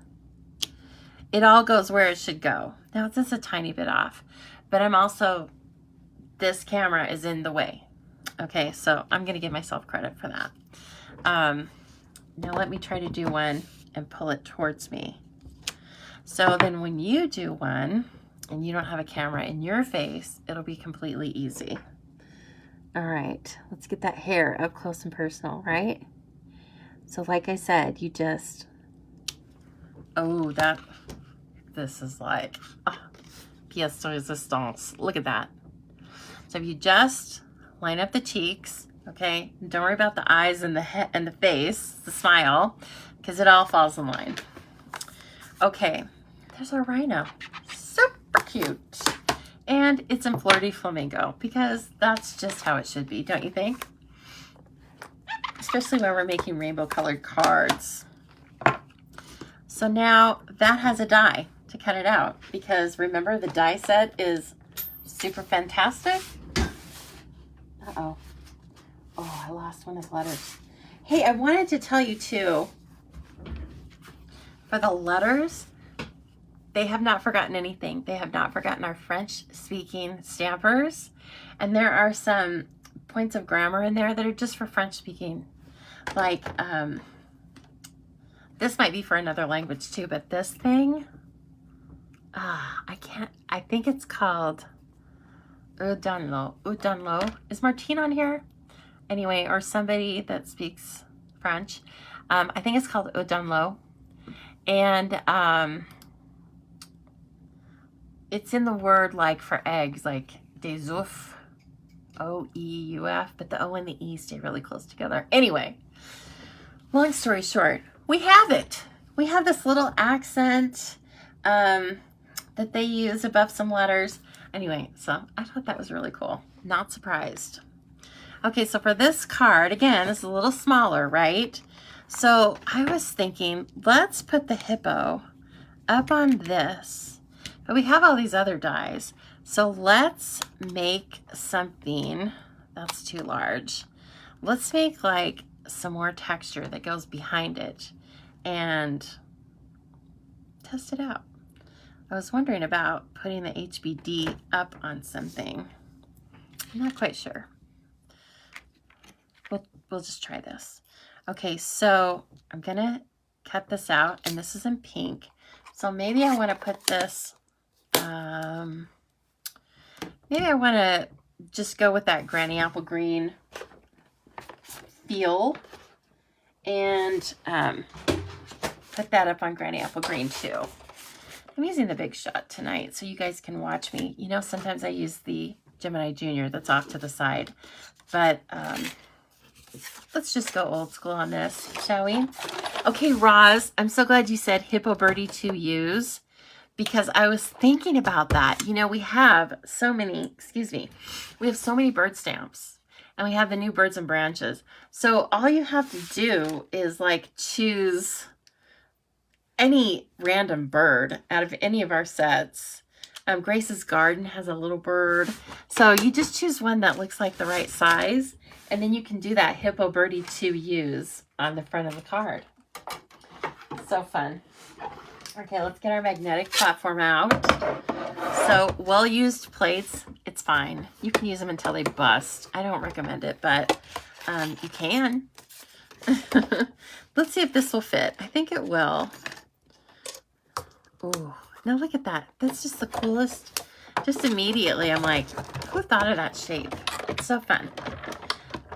it all goes where it should go. Now, it's just a tiny bit off, but this camera is in the way. Okay, so I'm gonna give myself credit for that. Now let me try to do one and pull it towards me. So then when you do one and you don't have a camera in your face, it'll be completely easy. All right, let's get that hair up close and personal, right? So like I said, you just, this is like pièce de résistance. Look at that. So if you just line up the cheeks, okay? Don't worry about the eyes and the head and the face, the smile, because it all falls in line. Okay, there's our rhino. Super cute. And it's in Flirty Flamingo because that's just how it should be, don't you think? Especially when we're making rainbow colored cards. So now that has a die to cut it out because remember the die set is super fantastic. Uh-oh. Oh, I lost one of the letters. Hey, I wanted to tell you too, for the letters, they have not forgotten anything. They have not forgotten our French-speaking stampers. And there are some points of grammar in there that are just for French-speaking. Like, this might be for another language too, but this thing, I think it's called Udonlo. Udonlo. Is Martine on here? Anyway, or somebody that speaks French. I think it's called Udonlo. And, it's in the word like for eggs, like des œufs, O-E-U-F, but the O and the E stay really close together. Anyway, long story short, we have it. We have this little accent that they use above some letters. Anyway, so I thought that was really cool. Not surprised. Okay, so for this card, again, this is a little smaller, right? So I was thinking, let's put the hippo up on this. But we have all these other dies. So let's make something that's too large. Let's make like some more texture that goes behind it and test it out. I was wondering about putting the HBD up on something. I'm not quite sure. We'll just try this. Okay, so I'm gonna cut this out and this is in pink. So maybe I wanna put this maybe I want to just go with that granny apple green feel and put that up on granny apple green too. I'm using the Big Shot tonight so you guys can watch me. You know, sometimes I use the Gemini Junior that's off to the side, but let's just go old school on this, shall we? Okay, Roz, I'm so glad you said Hippo Birdie to use. Because I was thinking about that. You know, we have so many, we have so many bird stamps. And we have the new birds and branches. So all you have to do is like choose any random bird out of any of our sets. Grace's Garden has a little bird. So you just choose one that looks like the right size. And then you can do that Hippo Birdie to use on the front of the card. So fun. Okay, let's get our magnetic platform out. So, well-used plates, it's fine. You can use them until they bust. I don't recommend it, but you can. Let's see if this will fit. I think it will. Ooh, now look at that. That's just the coolest. Just immediately, I'm like, who thought of that shape? It's so fun.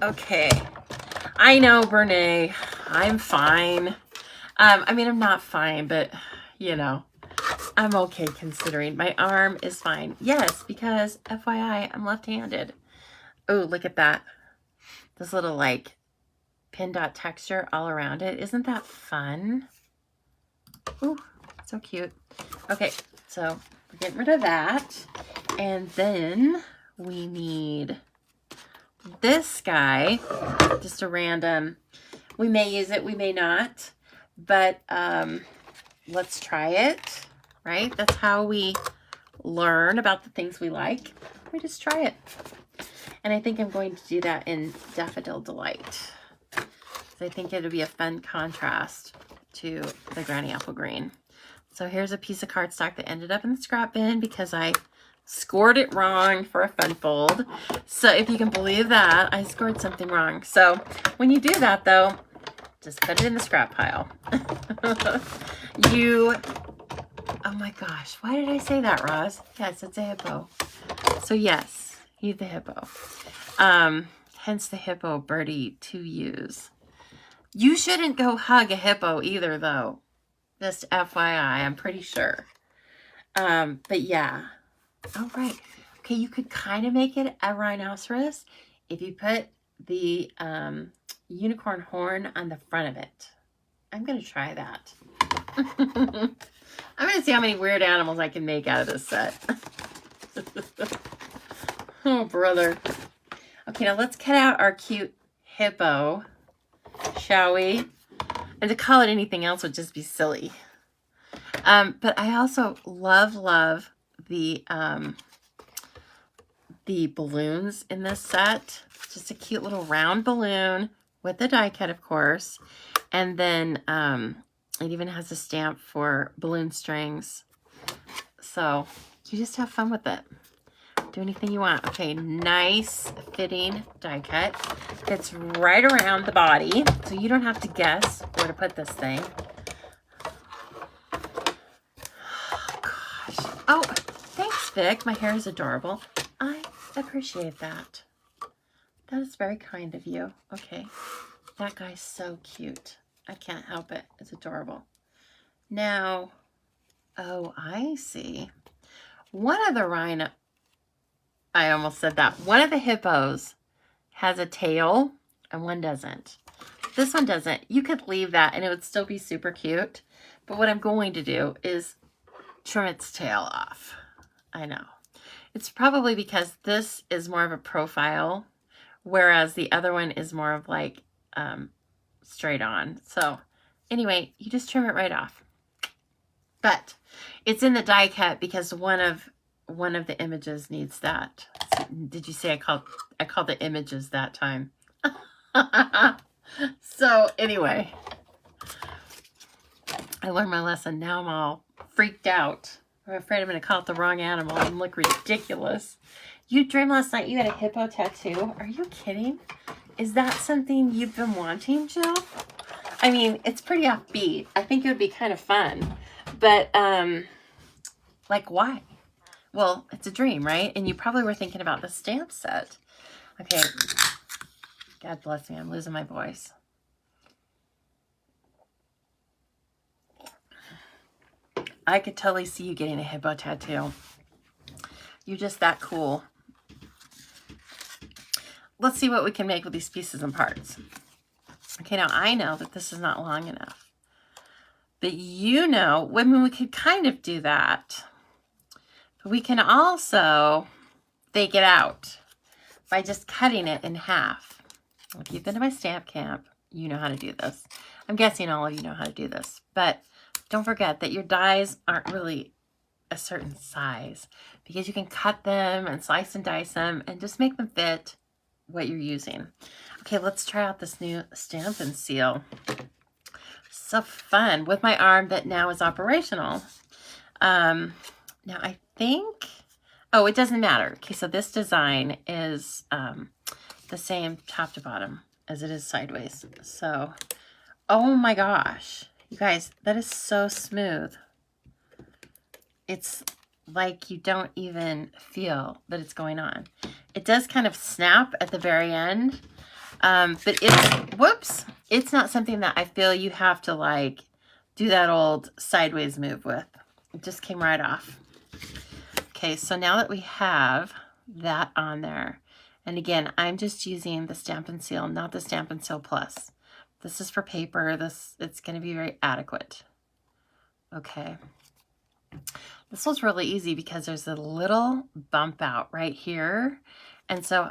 Okay. I know, Brene. I'm fine. I mean, I'm not fine, but... you know, I'm okay considering. My arm is fine. Yes, because FYI, I'm left-handed. Oh, look at that. This little like pin dot texture all around it. Isn't that fun? Ooh, so cute. Okay, so we're getting rid of that. And then we need this guy. Just a random. We may use it, we may not. But, let's try it, right? That's how we learn about the things we like. We just try it. And I think I'm going to do that in Daffodil Delight. So I think it'll be a fun contrast to the Granny Apple Green. So here's a piece of cardstock that ended up in the scrap bin because I scored it wrong for a fun fold. So if you can believe that, I scored something wrong. So when you do that though, just put it in the scrap pile. Oh my gosh, why did I say that, Roz? Yes, it's a hippo. So yes, he's the hippo. Hence the Hippo Birdie to use. You shouldn't go hug a hippo either, though. Just FYI, I'm pretty sure. But yeah, Oh, right. Okay, you could kind of make it a rhinoceros if you put the unicorn horn on the front of it. I'm going to try that. I'm going to see how many weird animals I can make out of this set. Oh, brother. Okay, now let's cut out our cute hippo, shall we? And to call it anything else would just be silly. But I also love the balloons in this set. Just a cute little round balloon with the die cut, of course. And then it even has a stamp for balloon strings. So you just have fun with it. Do anything you want. Okay, nice fitting die cut. Fits right around the body, so you don't have to guess where to put this thing. Oh, gosh. Oh, thanks, Vic. My hair is adorable. I appreciate that. That is very kind of you. Okay, that guy's so cute. I can't help it. It's adorable. Now, oh, I see. One of the rhino... I almost said that. One of the hippos has a tail and one doesn't. This one doesn't. You could leave that and it would still be super cute. But what I'm going to do is trim its tail off. I know. It's probably because this is more of a profile, whereas the other one is more of like straight on. So anyway, you just trim it right off. But it's in the die cut because one of the images needs that. Did you say I called the images that time? So anyway, I learned my lesson. Now I'm all freaked out. I'm afraid I'm going to call it the wrong animal and look ridiculous. You dreamed last night you had a hippo tattoo? Are you kidding? Is that something you've been wanting, Jill? I mean, it's pretty offbeat. I think it would be kind of fun. But, like, why? Well, it's a dream, right? And you probably were thinking about the stamp set. Okay. God bless me. I'm losing my voice. I could totally see you getting a hippo tattoo. You're just that cool. Let's see what we can make with these pieces and parts. Okay, now I know that this is not long enough. But you know, I mean, we could kind of do that. But we can also fake it out by just cutting it in half. If you've been to my stamp camp, you know how to do this. I'm guessing all of you know how to do this. But don't forget that your dies aren't really a certain size because you can cut them and slice and dice them and just make them fit what you're using. Okay, let's try out this new Stampin' Seal. So fun with my arm that now is operational. Now I think, oh, it doesn't matter. Okay, so this design is the same top to bottom as it is sideways. So, oh my gosh, you guys, that is so smooth. It's like you don't even feel that it's going on. It does kind of snap at the very end, but it's not something that I feel you have to like do that old sideways move with. It just came right off. Okay, so now that we have that on there, and again, I'm just using the Stampin' Seal, not the Stampin' Seal Plus. This is for paper. It's going to be very adequate. Okay. This was really easy because there's a little bump out right here. And so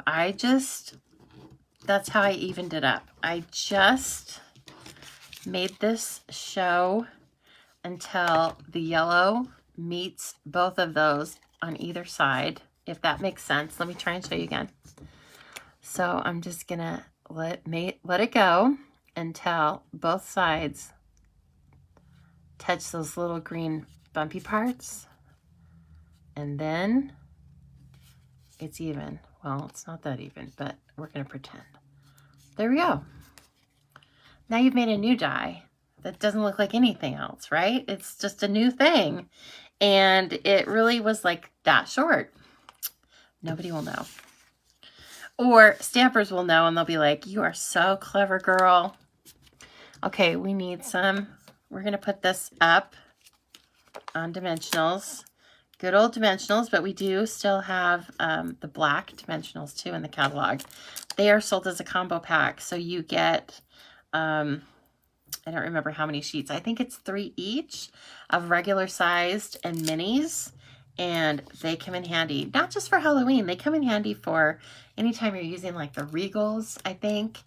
that's how I evened it up. I just made this show until the yellow meets both of those on either side, if that makes sense. Let me try and show you again. So I'm just gonna let it go until both sides touch those little green bumpy parts, and then it's even. Well, it's not that even, but we're gonna pretend. There we go. Now you've made a new die that doesn't look like anything else, right? It's just a new thing. And it really was like that short. Nobody will know. Or stampers will know and they'll be like, you are so clever, girl. Okay, we need some. We're going to put this up on dimensionals. Good old dimensionals, but we do still have the black dimensionals too in the catalog. They are sold as a combo pack, so you get, I don't remember how many sheets. I think it's 3 each of regular sized and minis, and they come in handy, not just for Halloween, they come in handy for anytime you're using like the Regals, I think,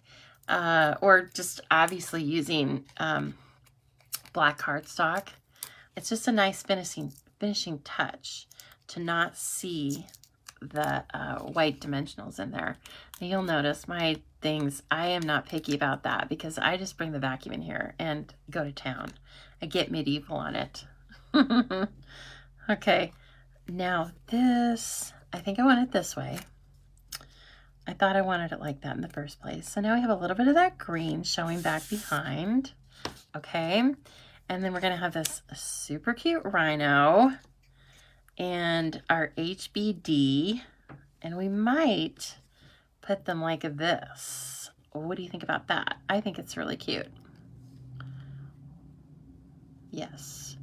or just obviously using black cardstock. It's just a nice finishing touch to not see the white dimensionals in there. And you'll notice my things, I am not picky about that because I just bring the vacuum in here and go to town. I get medieval on it. Okay, now this, I think I want it this way. I thought I wanted it like that in the first place. So now we have a little bit of that green showing back behind. Okay, and then we're gonna have this super cute rhino and our HBD, and we might put them like this. What do you think about that? I think it's really cute. Yes.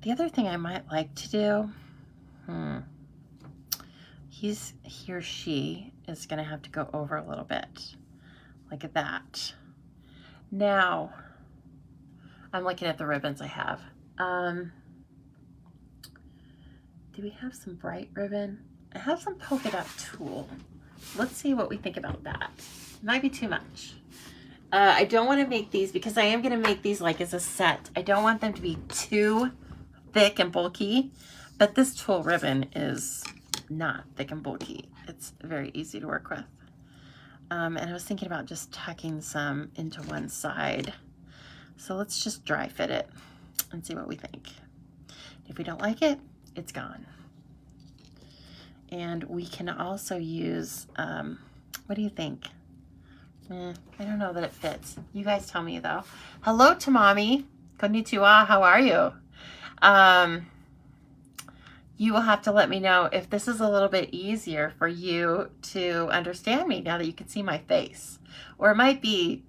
The other thing I might like to do, he or she is gonna have to go over a little bit, like that. Now, I'm looking at the ribbons I have. Do we have some bright ribbon? I have some polka dot tulle. Let's see what we think about that. Might be too much. I don't want to make these because I am going to make these like as a set. I don't want them to be too thick and bulky, but this tulle ribbon is not thick and bulky. It's very easy to work with. And I was thinking about just tucking some into one side. So let's just dry fit it and see what we think. If we don't like it, it's gone. And we can also use, what do you think? I don't know that it fits. You guys tell me though. Hello to mommy. Konnichiwa, how are you? You will have to let me know if this is a little bit easier for you to understand me now that you can see my face. Or it might be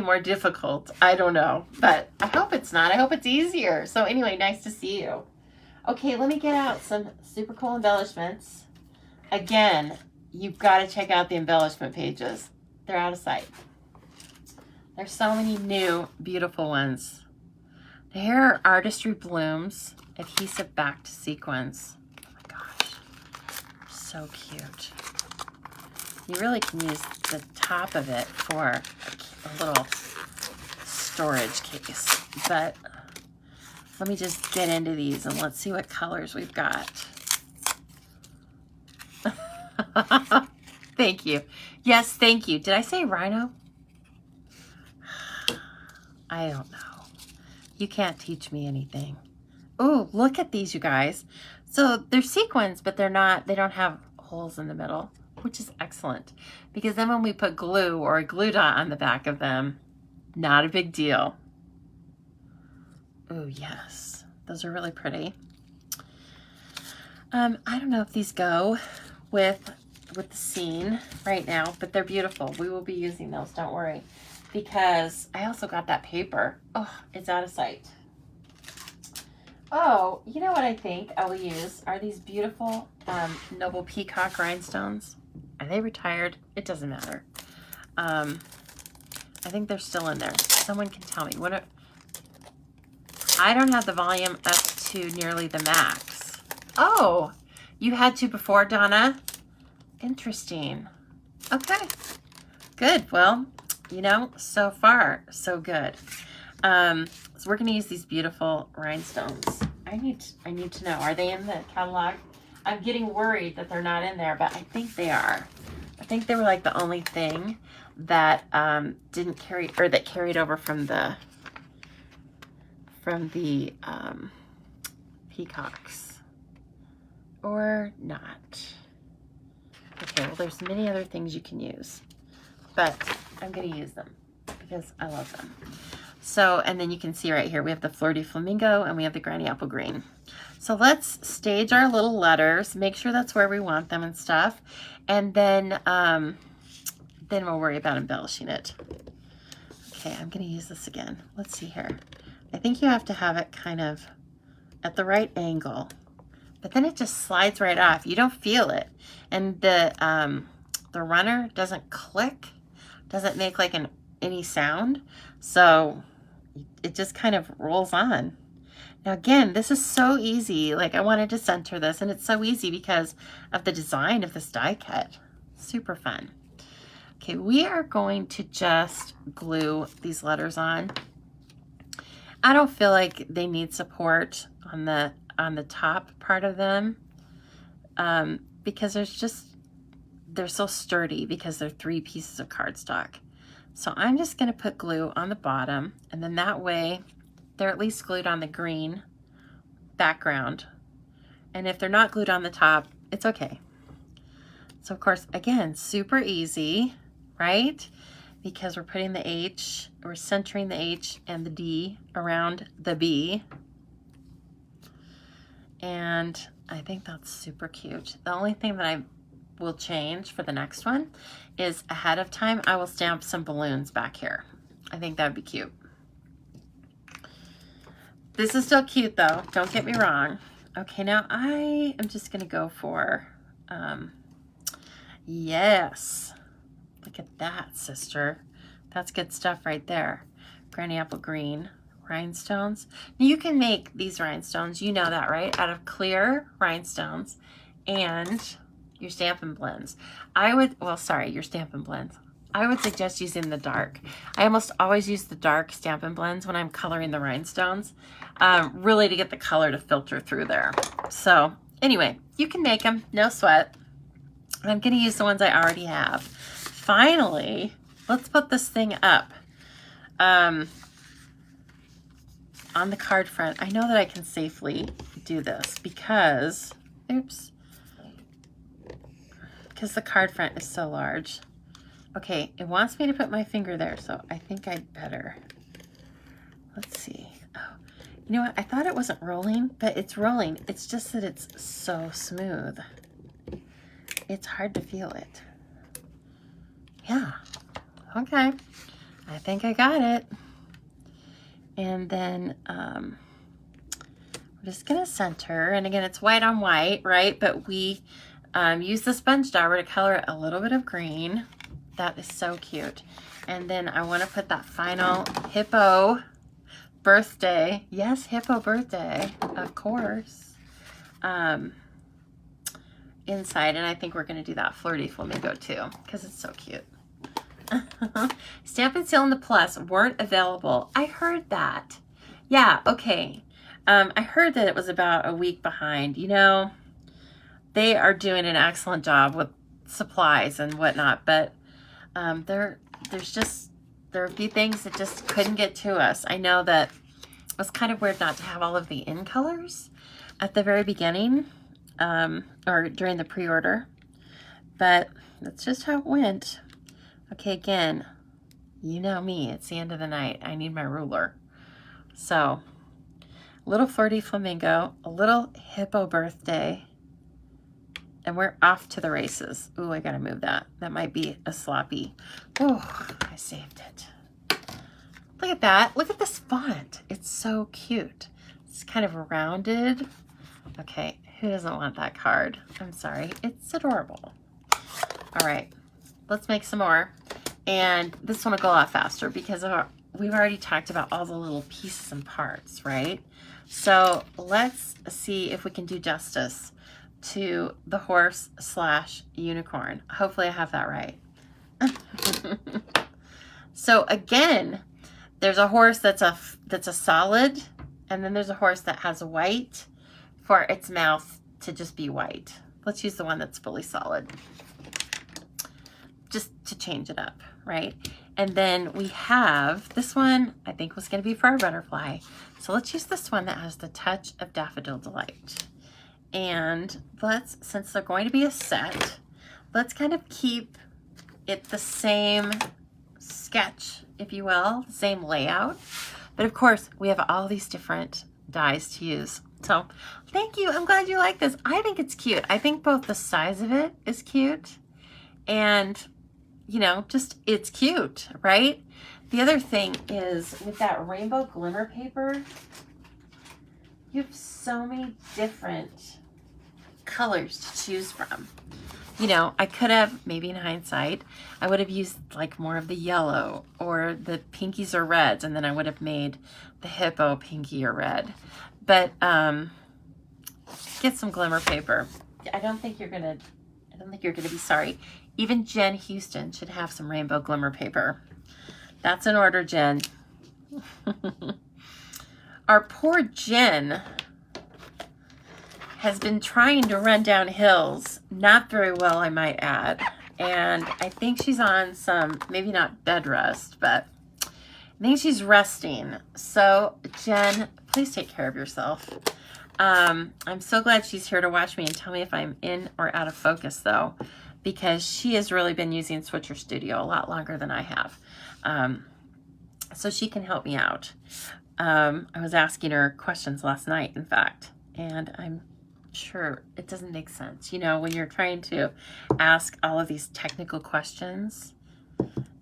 more difficult. I don't know, but I hope it's not. I hope it's easier. So anyway, nice to see you. Okay, let me get out some super cool embellishments. Again, you've got to check out the embellishment pages. They're out of sight. There's so many new, beautiful ones. Here are Artistry Blooms, adhesive back to sequins. Oh my gosh, so cute. You really can use the top of it for a little storage case, but let me just get into these and let's see what colors we've got. Thank you. Yes, thank you. Did I say rhino? I don't know. You can't teach me anything. Oh, look at these, you guys. So they're sequins, but they don't have holes in the middle, which is excellent. Because then when we put glue or a glue dot on the back of them, not a big deal. Oh, yes. Those are really pretty. I don't know if these go with the scene right now, but they're beautiful. We will be using those, don't worry. Because I also got that paper. Oh, it's out of sight. Oh, you know what I think I will use are these beautiful Noble Peacock rhinestones. Are they retired? It doesn't matter. I think they're still in there. Someone can tell me. I don't have the volume up to nearly the max. Oh, you had to before, Donna? Interesting. Okay, good. Well, you know, so far, so good. So we're going to use these beautiful rhinestones. I need to know, are they in the catalog? I'm getting worried that they're not in there, but I think they are. I think they were like the only thing that didn't carry, or that carried over from the peacocks, or not. Okay, well, there's many other things you can use, but I'm going to use them because I love them. So, and then you can see right here, we have the Fleur de Flamingo and we have the Granny Apple Green. So let's stage our little letters, make sure that's where we want them and stuff. And then we'll worry about embellishing it. Okay, I'm going to use this again. Let's see here. I think you have to have it kind of at the right angle but then it just slides right off. You don't feel it. And the runner doesn't click, doesn't make like any sound. So it just kind of rolls on. Now again, this is so easy. Like I wanted to center this, and it's so easy because of the design of this die cut. Super fun. Okay, we are going to just glue these letters on. I don't feel like they need support on the top part of them because they're so sturdy because they're 3 pieces of cardstock. So I'm just going to put glue on the bottom, and then that way they're at least glued on the green background. And if they're not glued on the top, it's okay. So of course, again, super easy, right? Because we're putting the H, we're centering the H and the D around the B. And I think that's super cute. The only thing that I will change for the next one is ahead of time, I will stamp some balloons back here. I think that'd be cute. This is still cute though, don't get me wrong. Okay, now I am just gonna go for, yes. Look at that, sister. That's good stuff right there. Granny apple green rhinestones. Now you can make these rhinestones, you know that, right? Out of clear rhinestones and your Stampin' Blends. Your Stampin' Blends. I would suggest using the dark. I almost always use the dark Stampin' Blends when I'm coloring the rhinestones, really to get the color to filter through there. So anyway, you can make them, no sweat. I'm gonna use the ones I already have. Finally, let's put this thing up on the card front. I know that I can safely do this because, oops, because the card front is so large. Okay, it wants me to put my finger there, so I think I'd better. Let's see. Oh, you know what? I thought it wasn't rolling, but it's rolling. It's just that it's so smooth. It's hard to feel it. Yeah. Okay. I think I got it. And then we're just gonna center. And again, it's white on white, right? But we use the sponge dauber to color it a little bit of green. That is so cute. And then I want to put that final Hippo birthday. Yes, Hippo birthday, of course. Inside, and I think we're going to do that flirty flamingo too because it's so cute. Stamp and Seal in the Plus weren't available. I heard that. Yeah, okay. I heard that it was about a week behind. You know, they are doing an excellent job with supplies and whatnot, but there are a few things that just couldn't get to us. I know that it was kind of weird not to have all of the in colors at the very beginning or during the pre-order, but that's just how it went. Okay, again, you know me, it's the end of the night. I need my ruler. So, a little flirty flamingo, a little Hippo birthday, and we're off to the races. Ooh, I gotta move that. That might be a sloppy. Oh, I saved it. Look at that. Look at this font. It's so cute. It's kind of rounded. Okay, who doesn't want that card? I'm sorry. It's adorable. All right, let's make some more. And this one will go a lot faster because we've already talked about all the little pieces and parts, right? So let's see if we can do justice to the horse / unicorn. Hopefully I have that right. So again, there's a horse that's a solid, and then there's a horse that has a white for its mouth to just be white. Let's use the one that's fully solid, just to change it up, right? And then we have this one, I think was going to be for our butterfly. So let's use this one that has the touch of Daffodil Delight. And let's, since they're going to be a set, let's kind of keep it the same sketch, if you will, the same layout. But of course, we have all these different dies to use. So thank you. I'm glad you like this. I think it's cute. I think both the size of it is cute and, you know, just it's cute, right? The other thing is with that rainbow glimmer paper, you have so many different colors to choose from. You know, I could have, maybe in hindsight, I would have used like more of the yellow or the pinkies or reds, and then I would have made the hippo pinky or red. But get some glimmer paper. I don't think you're gonna be sorry. Even Jen Houston should have some rainbow glimmer paper. That's an order, Jen. Our poor Jen has been trying to run down hills, not very well, I might add. And I think she's on some, maybe not bed rest, but I think she's resting. So Jen, please take care of yourself. I'm so glad she's here to watch me and tell me if I'm in or out of focus though, because she has really been using Switcher Studio a lot longer than I have. So she can help me out. I was asking her questions last night, in fact, and I'm sure it doesn't make sense. You know, when you're trying to ask all of these technical questions,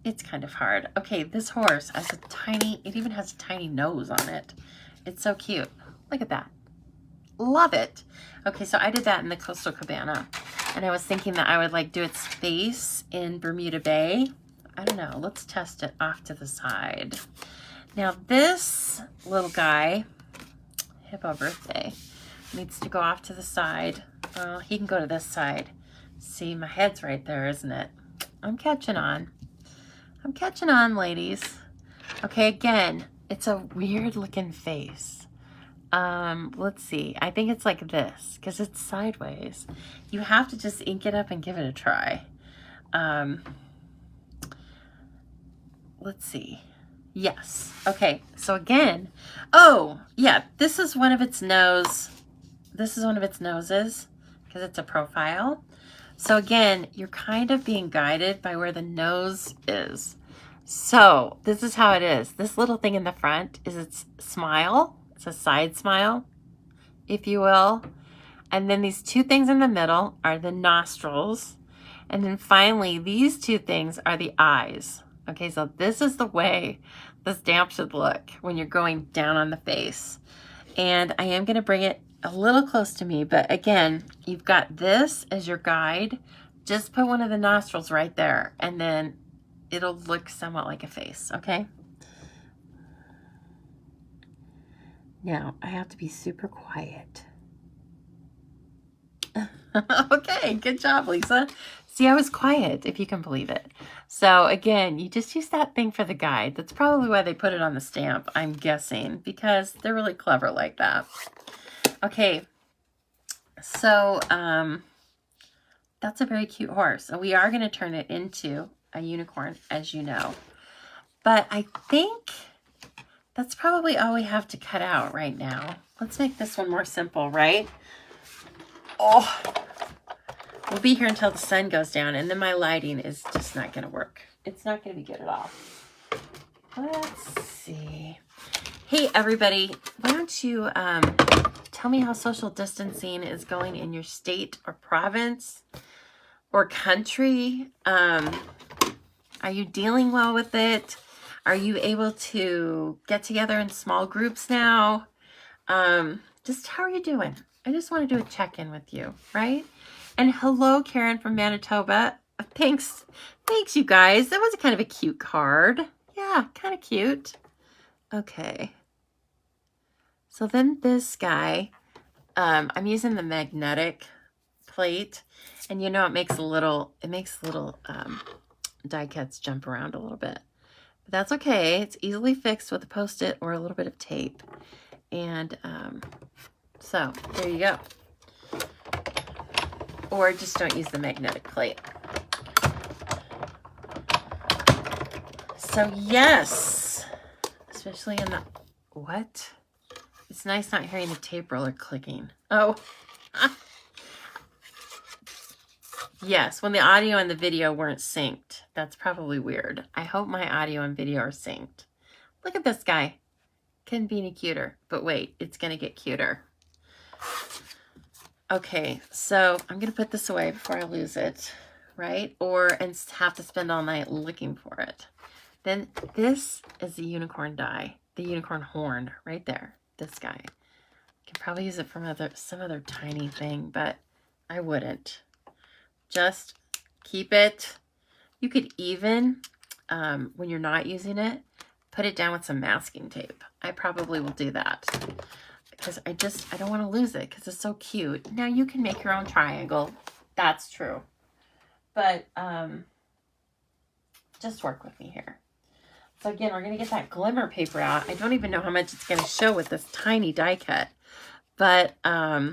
it's kind of hard. Okay, this horse has a tiny, it even has a tiny nose on it. It's so cute. Look at that. Love it. Okay, so I did that in the Coastal Cabana, and I was thinking that I would like do its face in Bermuda Bay. I don't know. Let's test it off to the side. Now this little guy, Hippo Birthday, needs to go off to the side. Well, he can go to this side. See, my head's right there, isn't it? I'm catching on. I'm catching on, ladies. Okay, again, it's a weird looking face. Let's see. I think it's like this because it's sideways. You have to just ink it up and give it a try. Let's see. Yes. Okay. So again, oh yeah, this is one of its nose. This is one of its noses because it's a profile. So again, you're kind of being guided by where the nose is. So this is how it is. This little thing in the front is its smile. It's a side smile, if you will. And then these two things in the middle are the nostrils. And then finally, these two things are the eyes. Okay, so this is the way the stamp should look when you're going down on the face. And I am going to bring it a little close to me, but again, you've got this as your guide. Just put one of the nostrils right there, and then it'll look somewhat like a face, okay? Now, I have to be super quiet. Okay, good job, Lisa. See, I was quiet, if you can believe it. So again, you just use that thing for the guide. That's probably why they put it on the stamp, I'm guessing, because they're really clever like that. Okay, so that's a very cute horse. So we are going to turn it into a unicorn, as you know. But I think that's probably all we have to cut out right now. Let's make this one more simple, right? Oh, we'll be here until the sun goes down, and then my lighting is just not going to work. It's not going to be good at all. Let's see. Hey, everybody, why don't you tell me how social distancing is going in your state or province or country? Are you dealing well with it? Are you able to get together in small groups now? Just how are you doing? I just want to do a check-in with you, right? And hello, Karen from Manitoba. Thanks, you guys. That was kind of a cute card. Yeah, kind of cute. Okay. So then this guy, I'm using the magnetic plate, and you know it makes little die cuts jump around a little bit. But that's okay. It's easily fixed with a Post-it or a little bit of tape. And so there you go. Or just don't use the magnetic plate. So yes, especially in the, what? It's nice not hearing the tape roller clicking. Oh, yes, when the audio and the video weren't synced. That's probably weird. I hope my audio and video are synced. Look at this guy. Couldn't be any cuter. But wait, it's going to get cuter. Okay, so I'm going to put this away before I lose it, right? And have to spend all night looking for it. Then this is the unicorn die, the unicorn horn right there. This guy. I can probably use it from some other tiny thing, but I wouldn't. Just keep it. You could even, when you're not using it, put it down with some masking tape. I probably will do that because I don't want to lose it because it's so cute. Now you can make your own triangle. That's true. But just work with me here. So again, we're going to get that glimmer paper out. I don't even know how much it's going to show with this tiny die cut. But I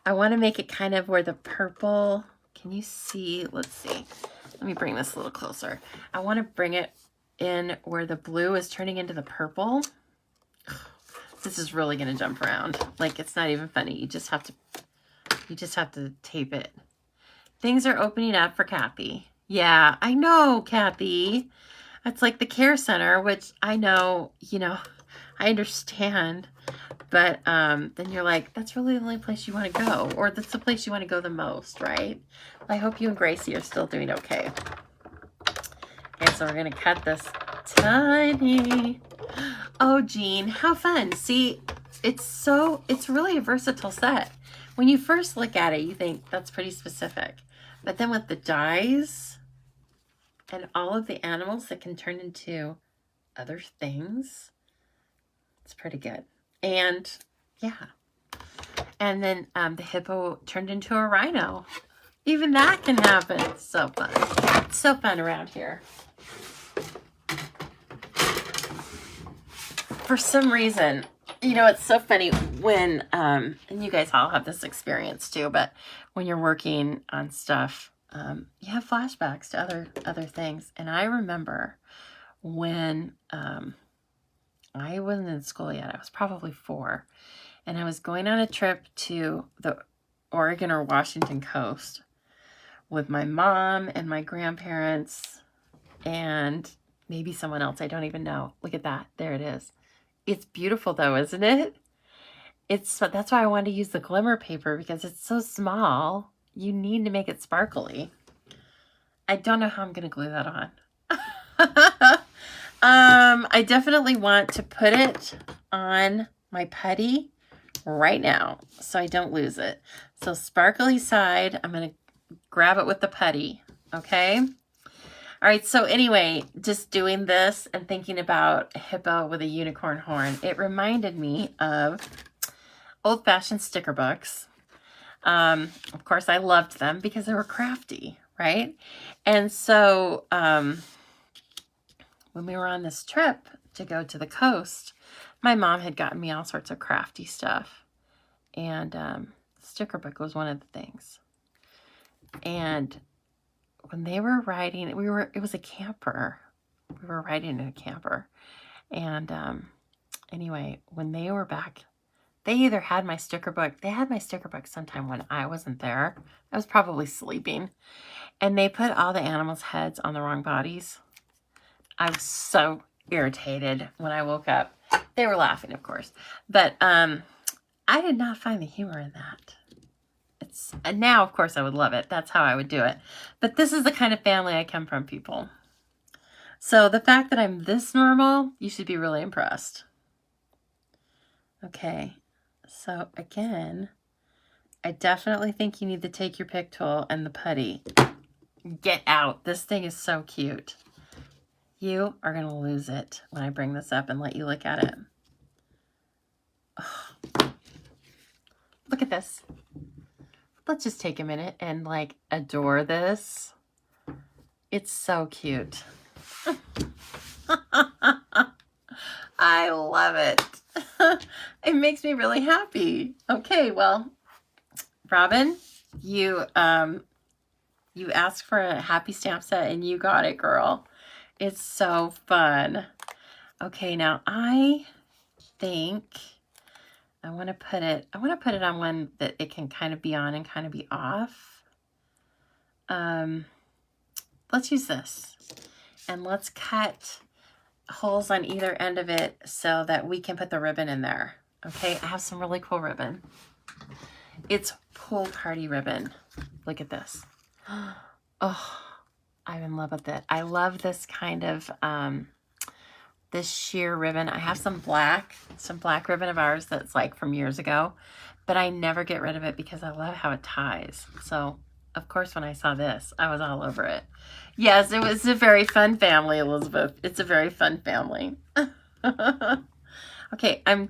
want to make it kind of where the purple, can you see? Let's see. Let me bring this a little closer. I want to bring it in where the blue is turning into the purple. This is really going to jump around. Like, it's not even funny. You just have to tape it. Things are opening up for Kathy. Yeah, I know, Kathy. It's like the care center, which I know, you know, I understand. But then you're like, that's really the only place you want to go. Or that's the place you want to go the most, right? I hope you and Gracie are still doing okay. Okay, so we're going to cut this tiny. Oh, Jean, how fun. See, it's really a versatile set. When you first look at it, you think that's pretty specific. But then with the dies and all of the animals that can turn into other things, it's pretty good. And yeah. And then the hippo turned into a rhino. Even that can happen. It's so fun. It's so fun around here. For some reason, you know, it's so funny when, and you guys all have this experience too, but when you're working on stuff, you have flashbacks to other things. And I remember when I wasn't in school yet. I was probably 4. And I was going on a trip to the Oregon or Washington coast with my mom and my grandparents and maybe someone else. I don't even know. Look at that. There it is. It's beautiful though, isn't it? That's why I wanted to use the glimmer paper because it's so small. You need to make it sparkly. I don't know how I'm going to glue that on. I definitely want to put it on my putty right now so I don't lose it. So sparkly side, I'm going to grab it with the putty. Okay. All right, so anyway, just doing this and thinking about a hippo with a unicorn horn, it reminded me of old-fashioned sticker books. Of course, I loved them because they were crafty, right? And so when we were on this trip to go to the coast, my mom had gotten me all sorts of crafty stuff. And the sticker book was one of the things. And when they were riding, it was a camper. We were riding in a camper. And anyway, when they were back, they either had my sticker book. They had my sticker book sometime when I wasn't there. I was probably sleeping. And they put all the animals' heads on the wrong bodies. I was so irritated when I woke up. They were laughing, of course. But I did not find the humor in that. And now, of course, I would love it. That's how I would do it. But this is the kind of family I come from, people. So the fact that I'm this normal, you should be really impressed. Okay. So again, I definitely think you need to take your pick tool and the putty. Get out. This thing is so cute. You are going to lose it when I bring this up and let you look at it. Oh. Look at this. Let's just take a minute and like adore this. It's so cute. I love it. It makes me really happy. Okay, well, Robin, you asked for a happy stamp set and you got it, girl. It's so fun. Okay, now I think I want to put it on one that it can kind of be on and kind of be off. Let's use this. And let's cut holes on either end of it so that we can put the ribbon in there. Okay, I have some really cool ribbon. It's pool party ribbon. Look at this. Oh, I'm in love with it. I love this kind of this sheer ribbon. I have some black ribbon of ours that's like from years ago, but I never get rid of it because I love how it ties. So of course, when I saw this, I was all over it. Yes, it was a very fun family, Elizabeth. It's a very fun family. Okay, I'm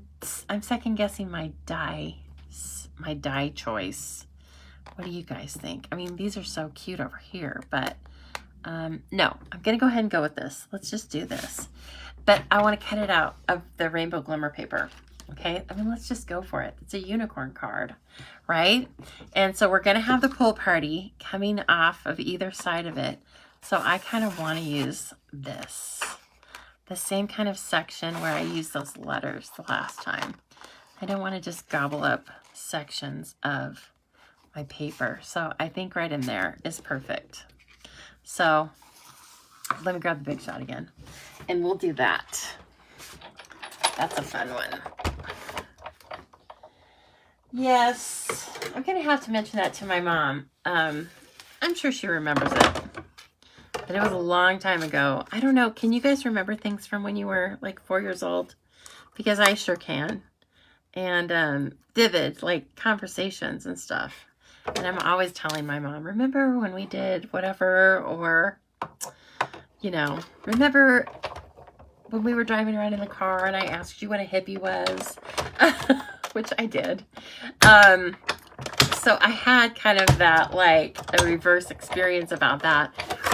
second guessing my dye choice. What do you guys think? I mean, these are so cute over here, but no, I'm gonna go ahead and go with this. Let's just do this. But I want to cut it out of the rainbow glimmer paper. Okay, I mean, let's just go for it. It's a unicorn card, right? And so we're gonna have the pool party coming off of either side of it. So I kind of want to use this, the same kind of section where I used those letters the last time. I don't want to just gobble up sections of my paper. So I think right in there is perfect. So let me grab the big shot again and we'll do that. That's a fun one. Yes, I'm going to have to mention that to my mom. I'm sure she remembers it. But it was a long time ago. I don't know. Can you guys remember things from when you were like 4 years old? Because I sure can. And vivid, like conversations and stuff. And I'm always telling my mom, remember when we did whatever? Or, you know, remember when we were driving around in the car and I asked you what a hippie was? Which I did. So I had kind of that, like, a reverse experience about that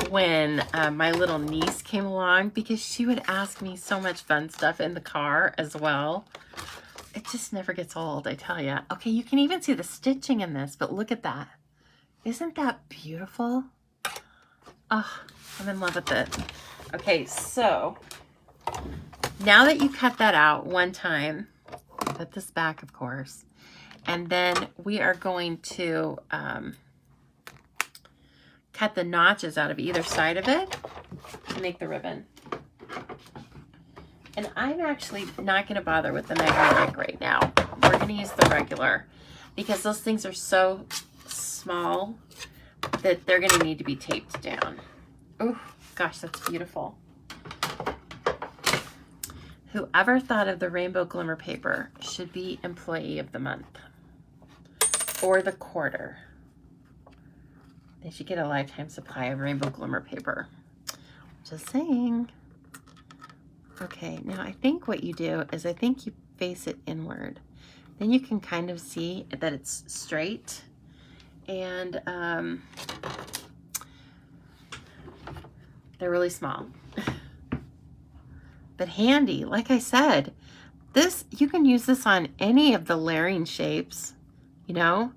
when my little niece came along, because she would ask me so much fun stuff in the car as well. It just never gets old, I tell you. Okay, you can even see the stitching in this, but look at that. Isn't that beautiful? Oh, I'm in love with it. Okay, so now that you cut that out one time, put this back, of course, and then we are going to cut the notches out of either side of it to make the ribbon. And I'm actually not going to bother with the magnetic right now. We're going to use the regular because those things are so small that they're going to need to be taped down. Oh, gosh, that's beautiful. Whoever thought of the rainbow glimmer paper should be employee of the month or the quarter. They should get a lifetime supply of rainbow glimmer paper. Just saying. Okay, now I think what you do is I think you face it inward. Then you can kind of see that it's straight. And they're really small. But handy, like I said. This, you can use this on any of the layering shapes, you know.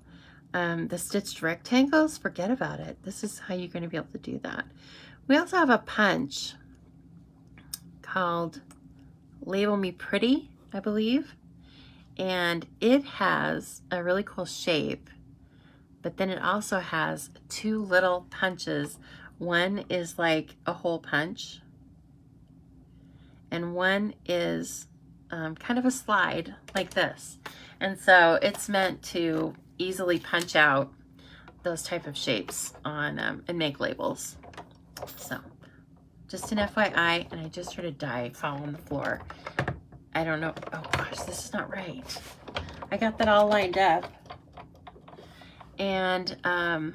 The stitched rectangles, forget about it. This is how you're going to be able to do that. We also have a punch called Label Me Pretty, I believe. And it has a really cool shape, but then it also has two little punches. One is like a hole punch, and one is kind of a slide like this. And so it's meant to easily punch out those type of shapes on and make labels. So just an FYI, and I just heard a die fall on the floor. I don't know. Oh gosh, this is not right. I got that all lined up. And I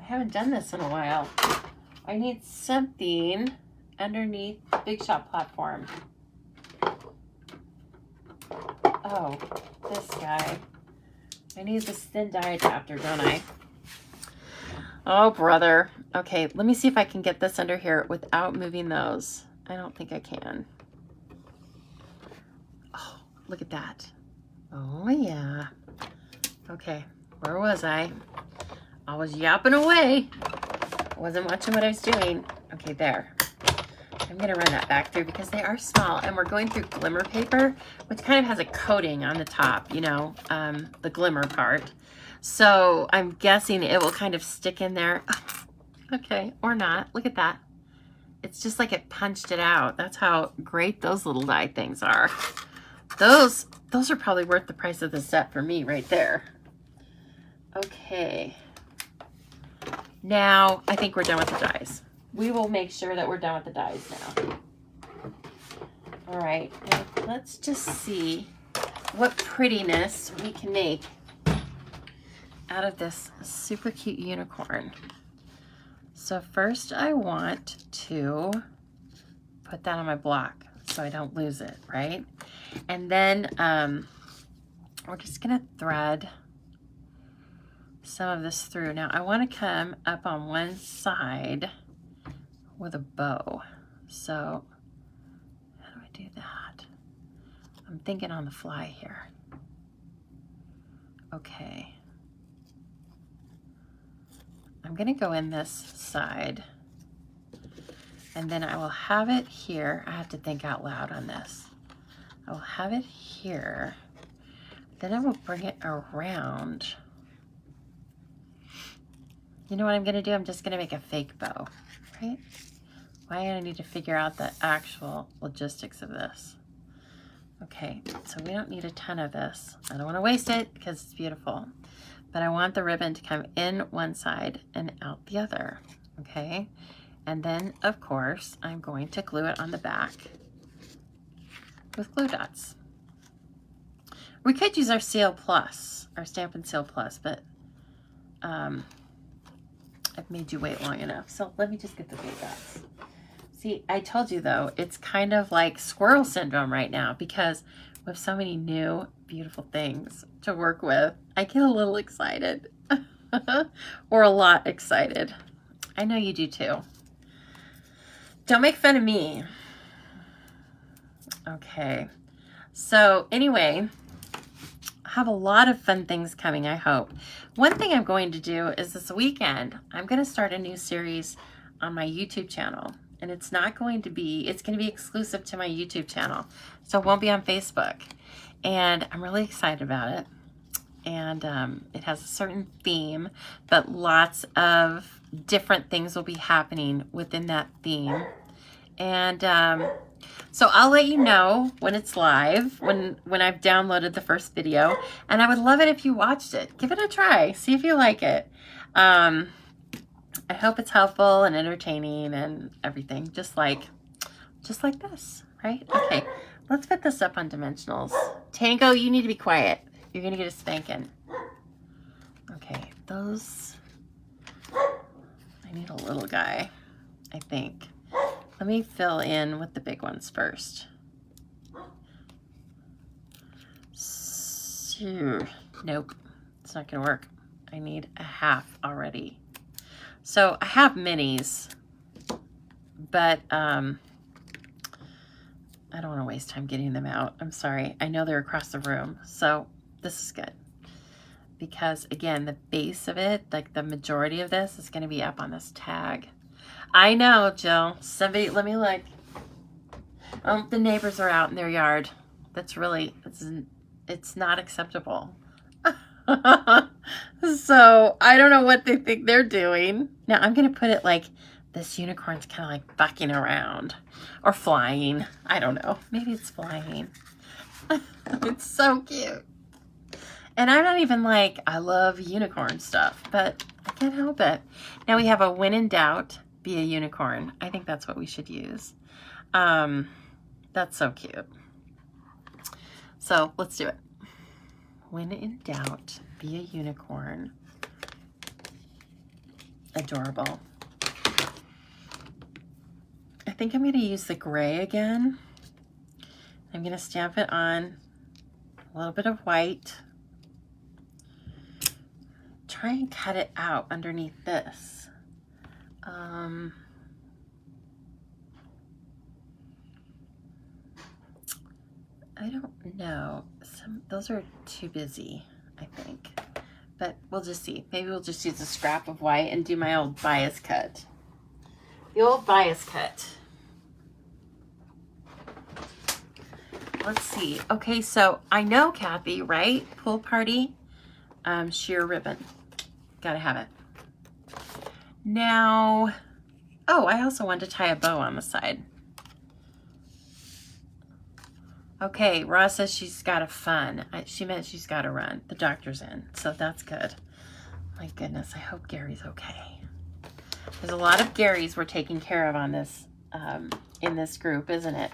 haven't done this in a while. I need something underneath the Big Shot platform. Oh, this guy. I need this thin die adapter, don't I? Oh, brother. Okay, let me see if I can get this under here without moving those. I don't think I can. Oh, look at that. Oh, yeah. Okay, where was I? I was yapping away. I wasn't watching what I was doing. Okay, there. I'm going to run that back through because they are small, and we're going through glimmer paper, which kind of has a coating on the top, you know, the glimmer part. So I'm guessing it will kind of stick in there. Okay, or not. Look at that. It's just like it punched it out. That's how great those little die things are. Those are probably worth the price of the set for me right there. Okay. Now I think we're done with the dies. we will make sure that we're done with the dies now. All right, now let's just see what prettiness we can make out of this super cute unicorn. So first I want to put that on my block so I don't lose it, right? And then we're just gonna thread some of this through. Now I want to come up on one side with a bow. So how do I do that? I'm thinking on the fly here. Okay. I'm gonna go in this side and then I will have it here. I have to think out loud on this. I will have it here. Then I will bring it around. You know what I'm gonna do? I'm just gonna make a fake bow, right? Why do I need to figure out the actual logistics of this? Okay, so we don't need a ton of this. I don't wanna waste it because it's beautiful, but I want the ribbon to come in one side and out the other, okay? And then, of course, I'm going to glue it on the back with glue dots. We could use our Seal Plus, our Stampin' Seal Plus, but I've made you wait long enough. So let me just get the glue dots. See, I told you though, it's kind of like squirrel syndrome right now because we have so many new, beautiful things to work with. I get a little excited or a lot excited. I know you do too. Don't make fun of me. Okay. So anyway, I have a lot of fun things coming, I hope. One thing I'm going to do is this weekend, I'm going to start a new series on my YouTube channel. And it's not going to be, it's going to be exclusive to my YouTube channel. So it won't be on Facebook. And I'm really excited about it. And it has a certain theme, but lots of different things will be happening within that theme. And so I'll let you know when it's live, when I've downloaded the first video. And I would love it if you watched it. Give it a try. See if you like it. I hope it's helpful and entertaining and everything, just like this, right? Okay, let's put this up on dimensionals. Tango, you need to be quiet. You're gonna get a spanking. Okay, those, I need a little guy, I think. Let me fill in with the big ones first. So, nope, it's not gonna work. I need a half already. So I have minis, but I don't want to waste time getting them out. I'm sorry. I know they're across the room. So this is good. Because again, the base of it, like the majority of this is going to be up on this tag. I know, Jill. Somebody, let me look. Oh, the neighbors are out in their yard. That's really, it's not acceptable. So I don't know what they think they're doing. Now I'm going to put it like this unicorn's kind of like bucking around or flying. I don't know. Maybe it's flying. It's so cute. And I'm not even like, I love unicorn stuff, but I can't help it. Now we have a when in doubt, be a unicorn. I think that's what we should use. That's so cute. So let's do it. When in doubt, be a unicorn. Adorable. I think I'm going to use the gray again. I'm going to stamp it on a little bit of white. Try and cut it out underneath this. I don't know. Those are too busy, I think. But we'll just see. Maybe we'll just use a scrap of white and do my old bias cut. The old bias cut. Let's see. Okay, so I know Kathy, right? Pool party, sheer ribbon. Gotta have it. Now, oh, I also wanted to tie a bow on the side. Okay, Ross says she's got a fun. She meant she's got to run. The doctor's in, so that's good. My goodness, I hope Gary's okay. There's a lot of Garys we're taking care of on this, in this group, isn't it?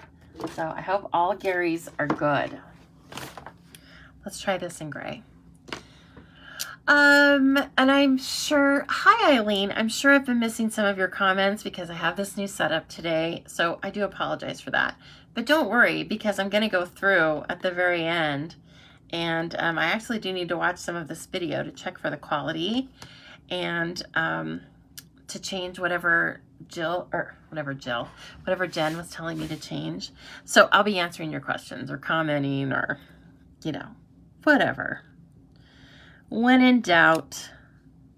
So I hope all Garys are good. Let's try this in gray. And I'm sure, hi Eileen, I'm sure I've been missing some of your comments because I have this new setup today, so I do apologize for that. But don't worry, because I'm going to go through at the very end, and I actually do need to watch some of this video to check for the quality, and to change whatever Jen was telling me to change. So I'll be answering your questions or commenting or, you know, whatever. When in doubt,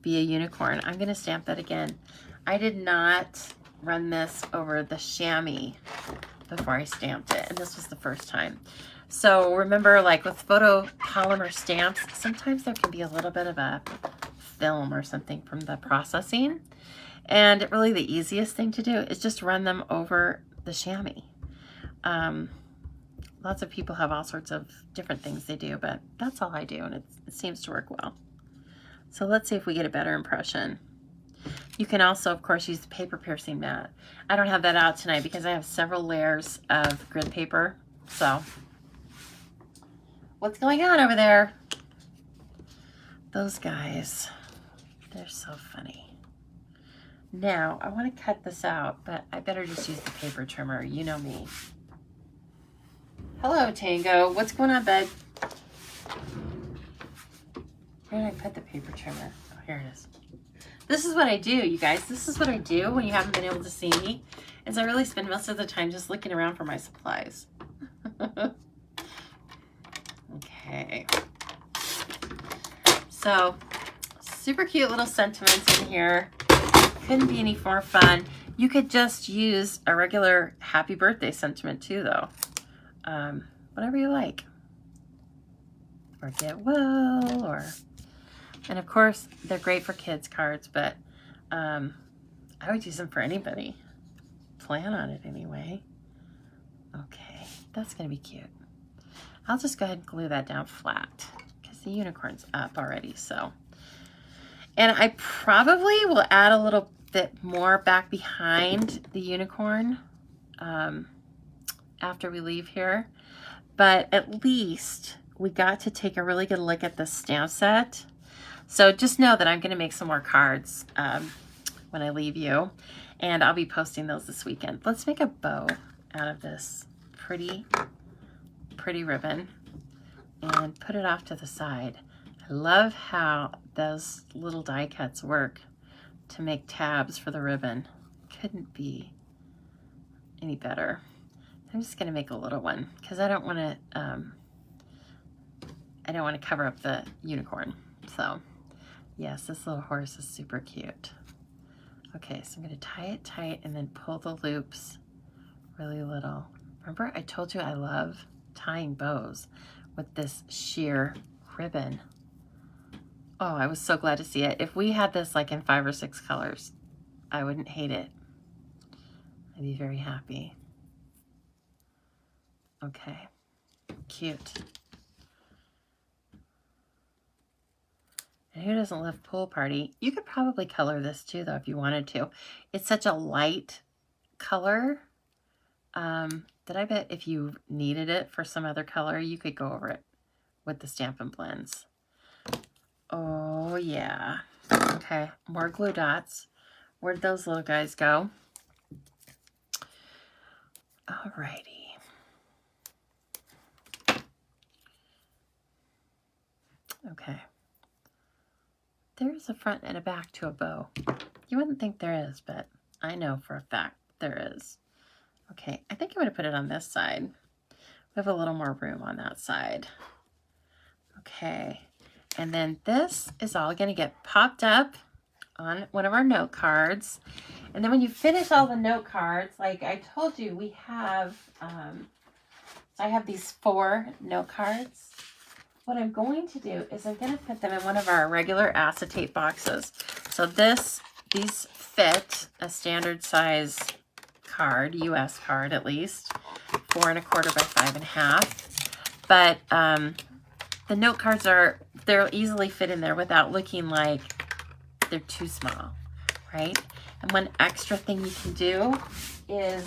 be a unicorn. I'm going to stamp that again. I did not run this over the chamois before I stamped it, and this was the first time. So remember, like with photopolymer stamps, sometimes there can be a little bit of a film or something from the processing. And really the easiest thing to do is just run them over the chamois. Lots of people have all sorts of different things they do, but that's all I do, and it seems to work well. So let's see if we get a better impression. You can also, of course, use the paper piercing mat. I don't have that out tonight because I have several layers of grid paper. So, what's going on over there? Those guys, they're so funny. Now, I want to cut this out, but I better just use the paper trimmer. You know me. Hello, Tango. What's going on, bud? Where did I put the paper trimmer? Oh, here it is. This is what I do, you guys. This is what I do when you haven't been able to see me, is I really spend most of the time just looking around for my supplies. Okay. So, super cute little sentiments in here. Couldn't be any more fun. You could just use a regular happy birthday sentiment too, though. Whatever you like. Or get well, or... And of course, they're great for kids cards, but I would use them for anybody. Plan on it anyway. Okay, that's going to be cute. I'll just go ahead and glue that down flat because the unicorn's up already, so. And I probably will add a little bit more back behind the unicorn after we leave here. But at least we got to take a really good look at the stamp set. So just know that I'm going to make some more cards when I leave you, and I'll be posting those this weekend. Let's make a bow out of this pretty ribbon and put it off to the side. I love how those little die cuts work to make tabs for the ribbon. Couldn't be any better. I'm just going to make a little one because I don't want to cover up the unicorn. So yes, this little horse is super cute. Okay, so I'm going to tie it tight and then pull the loops really little. Remember, I told you I love tying bows with this sheer ribbon. Oh, I was so glad to see it. If we had this like in 5 or 6 colors, I wouldn't hate it. I'd be very happy. Okay, cute. And who doesn't love pool party? You could probably color this too, though, if you wanted to. It's such a light color that I bet if you needed it for some other color, you could go over it with the Stampin' Blends. Oh, yeah. Okay, more glue dots. Where'd those little guys go? Alrighty. Okay. There's a front and a back to a bow. You wouldn't think there is, but I know for a fact there is. Okay, I think I'm going to put it on this side. We have a little more room on that side. Okay, and then this is all going to get popped up on one of our note cards. And then when you finish all the note cards, like I told you, we have, so I have these 4 note cards. What I'm going to do is I'm going to put them in one of our regular acetate boxes. So these fit a standard size card, US card at least, 4 1/4 by 5 1/2. But the note cards they'll easily fit in there without looking like they're too small, right? And one extra thing you can do is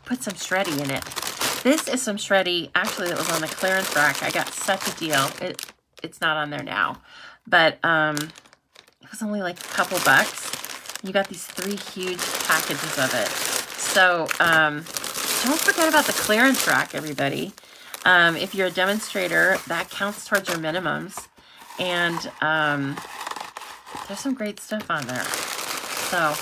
put some shreddy in it. This is some shreddy, actually, that was on the clearance rack. I got such a deal. It's not on there now, but it was only like a couple bucks. You got these 3 huge packages of it. So don't forget about the clearance rack, everybody. If you're a demonstrator, that counts towards your minimums. And there's some great stuff on there. So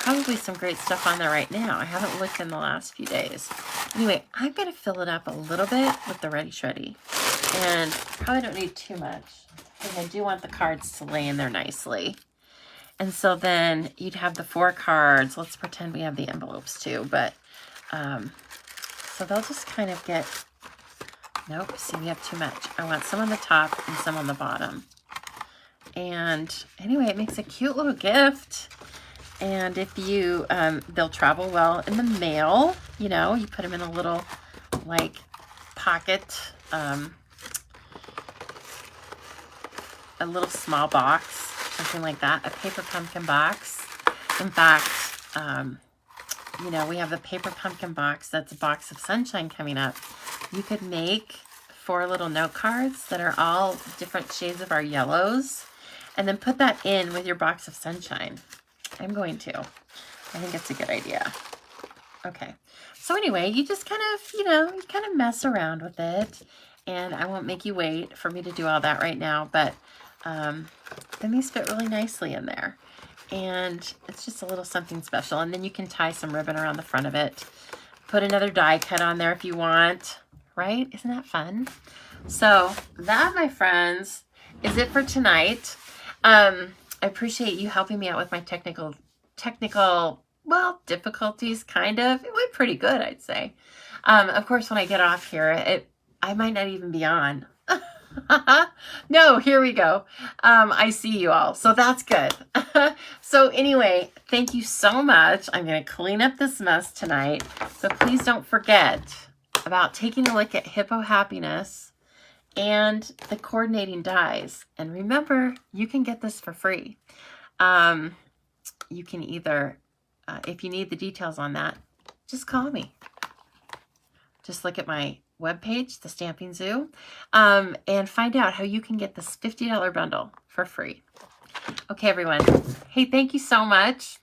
probably some great stuff on there right now. I haven't looked in the last few days. Anyway, I'm going to fill it up a little bit with the Ready Shreddy. And probably don't need too much. And I do want the cards to lay in there nicely. And so then you'd have the 4 cards. Let's pretend we have the envelopes too. But so they'll just kind of get, nope, see, we have too much. I want some on the top and some on the bottom. And anyway, it makes a cute little gift. And if you, they'll travel well in the mail. You know, you put them in a little, like, pocket, a little small box, something like that, a paper pumpkin box. In fact, you know, we have the paper pumpkin box. That's a box of sunshine coming up. You could make 4 little note cards that are all different shades of our yellows, and then put that in with your box of sunshine. I'm going to. I think it's a good idea. Okay. So anyway, you just kind of, you know, you kind of mess around with it. And I won't make you wait for me to do all that right now. But then these fit really nicely in there. And it's just a little something special. And then you can tie some ribbon around the front of it. Put another die cut on there if you want. Right? Isn't that fun? So that, my friends, is it for tonight. I appreciate you helping me out with my technical, well, difficulties, kind of. It went pretty good, I'd say. Of course, when I get off here, I might not even be on. No, here we go. I see you all, so that's good. So anyway, thank you so much. I'm going to clean up this mess tonight, but please don't forget about taking a look at Hippo Happiness and the coordinating dies. And remember, you can get this for free. You can either, if you need the details on that, just call me. Just look at my webpage, The Stamping Zoo, and find out how you can get this $50 bundle for free. Okay, everyone. Hey, thank you so much.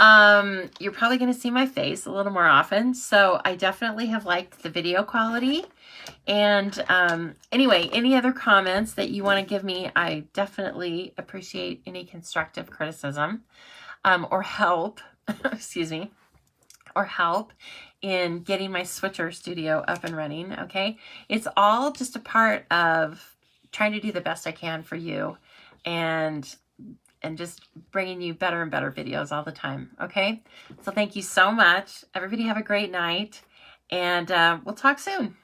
You're probably going to see my face a little more often, so I definitely have liked the video quality. And anyway, any other comments that you want to give me, I definitely appreciate any constructive criticism or help, excuse me, or help in getting my Switcher studio up and running, okay? It's all just a part of trying to do the best I can for you and just bringing you better and better videos all the time, okay? So thank you so much. Everybody have a great night, and we'll talk soon.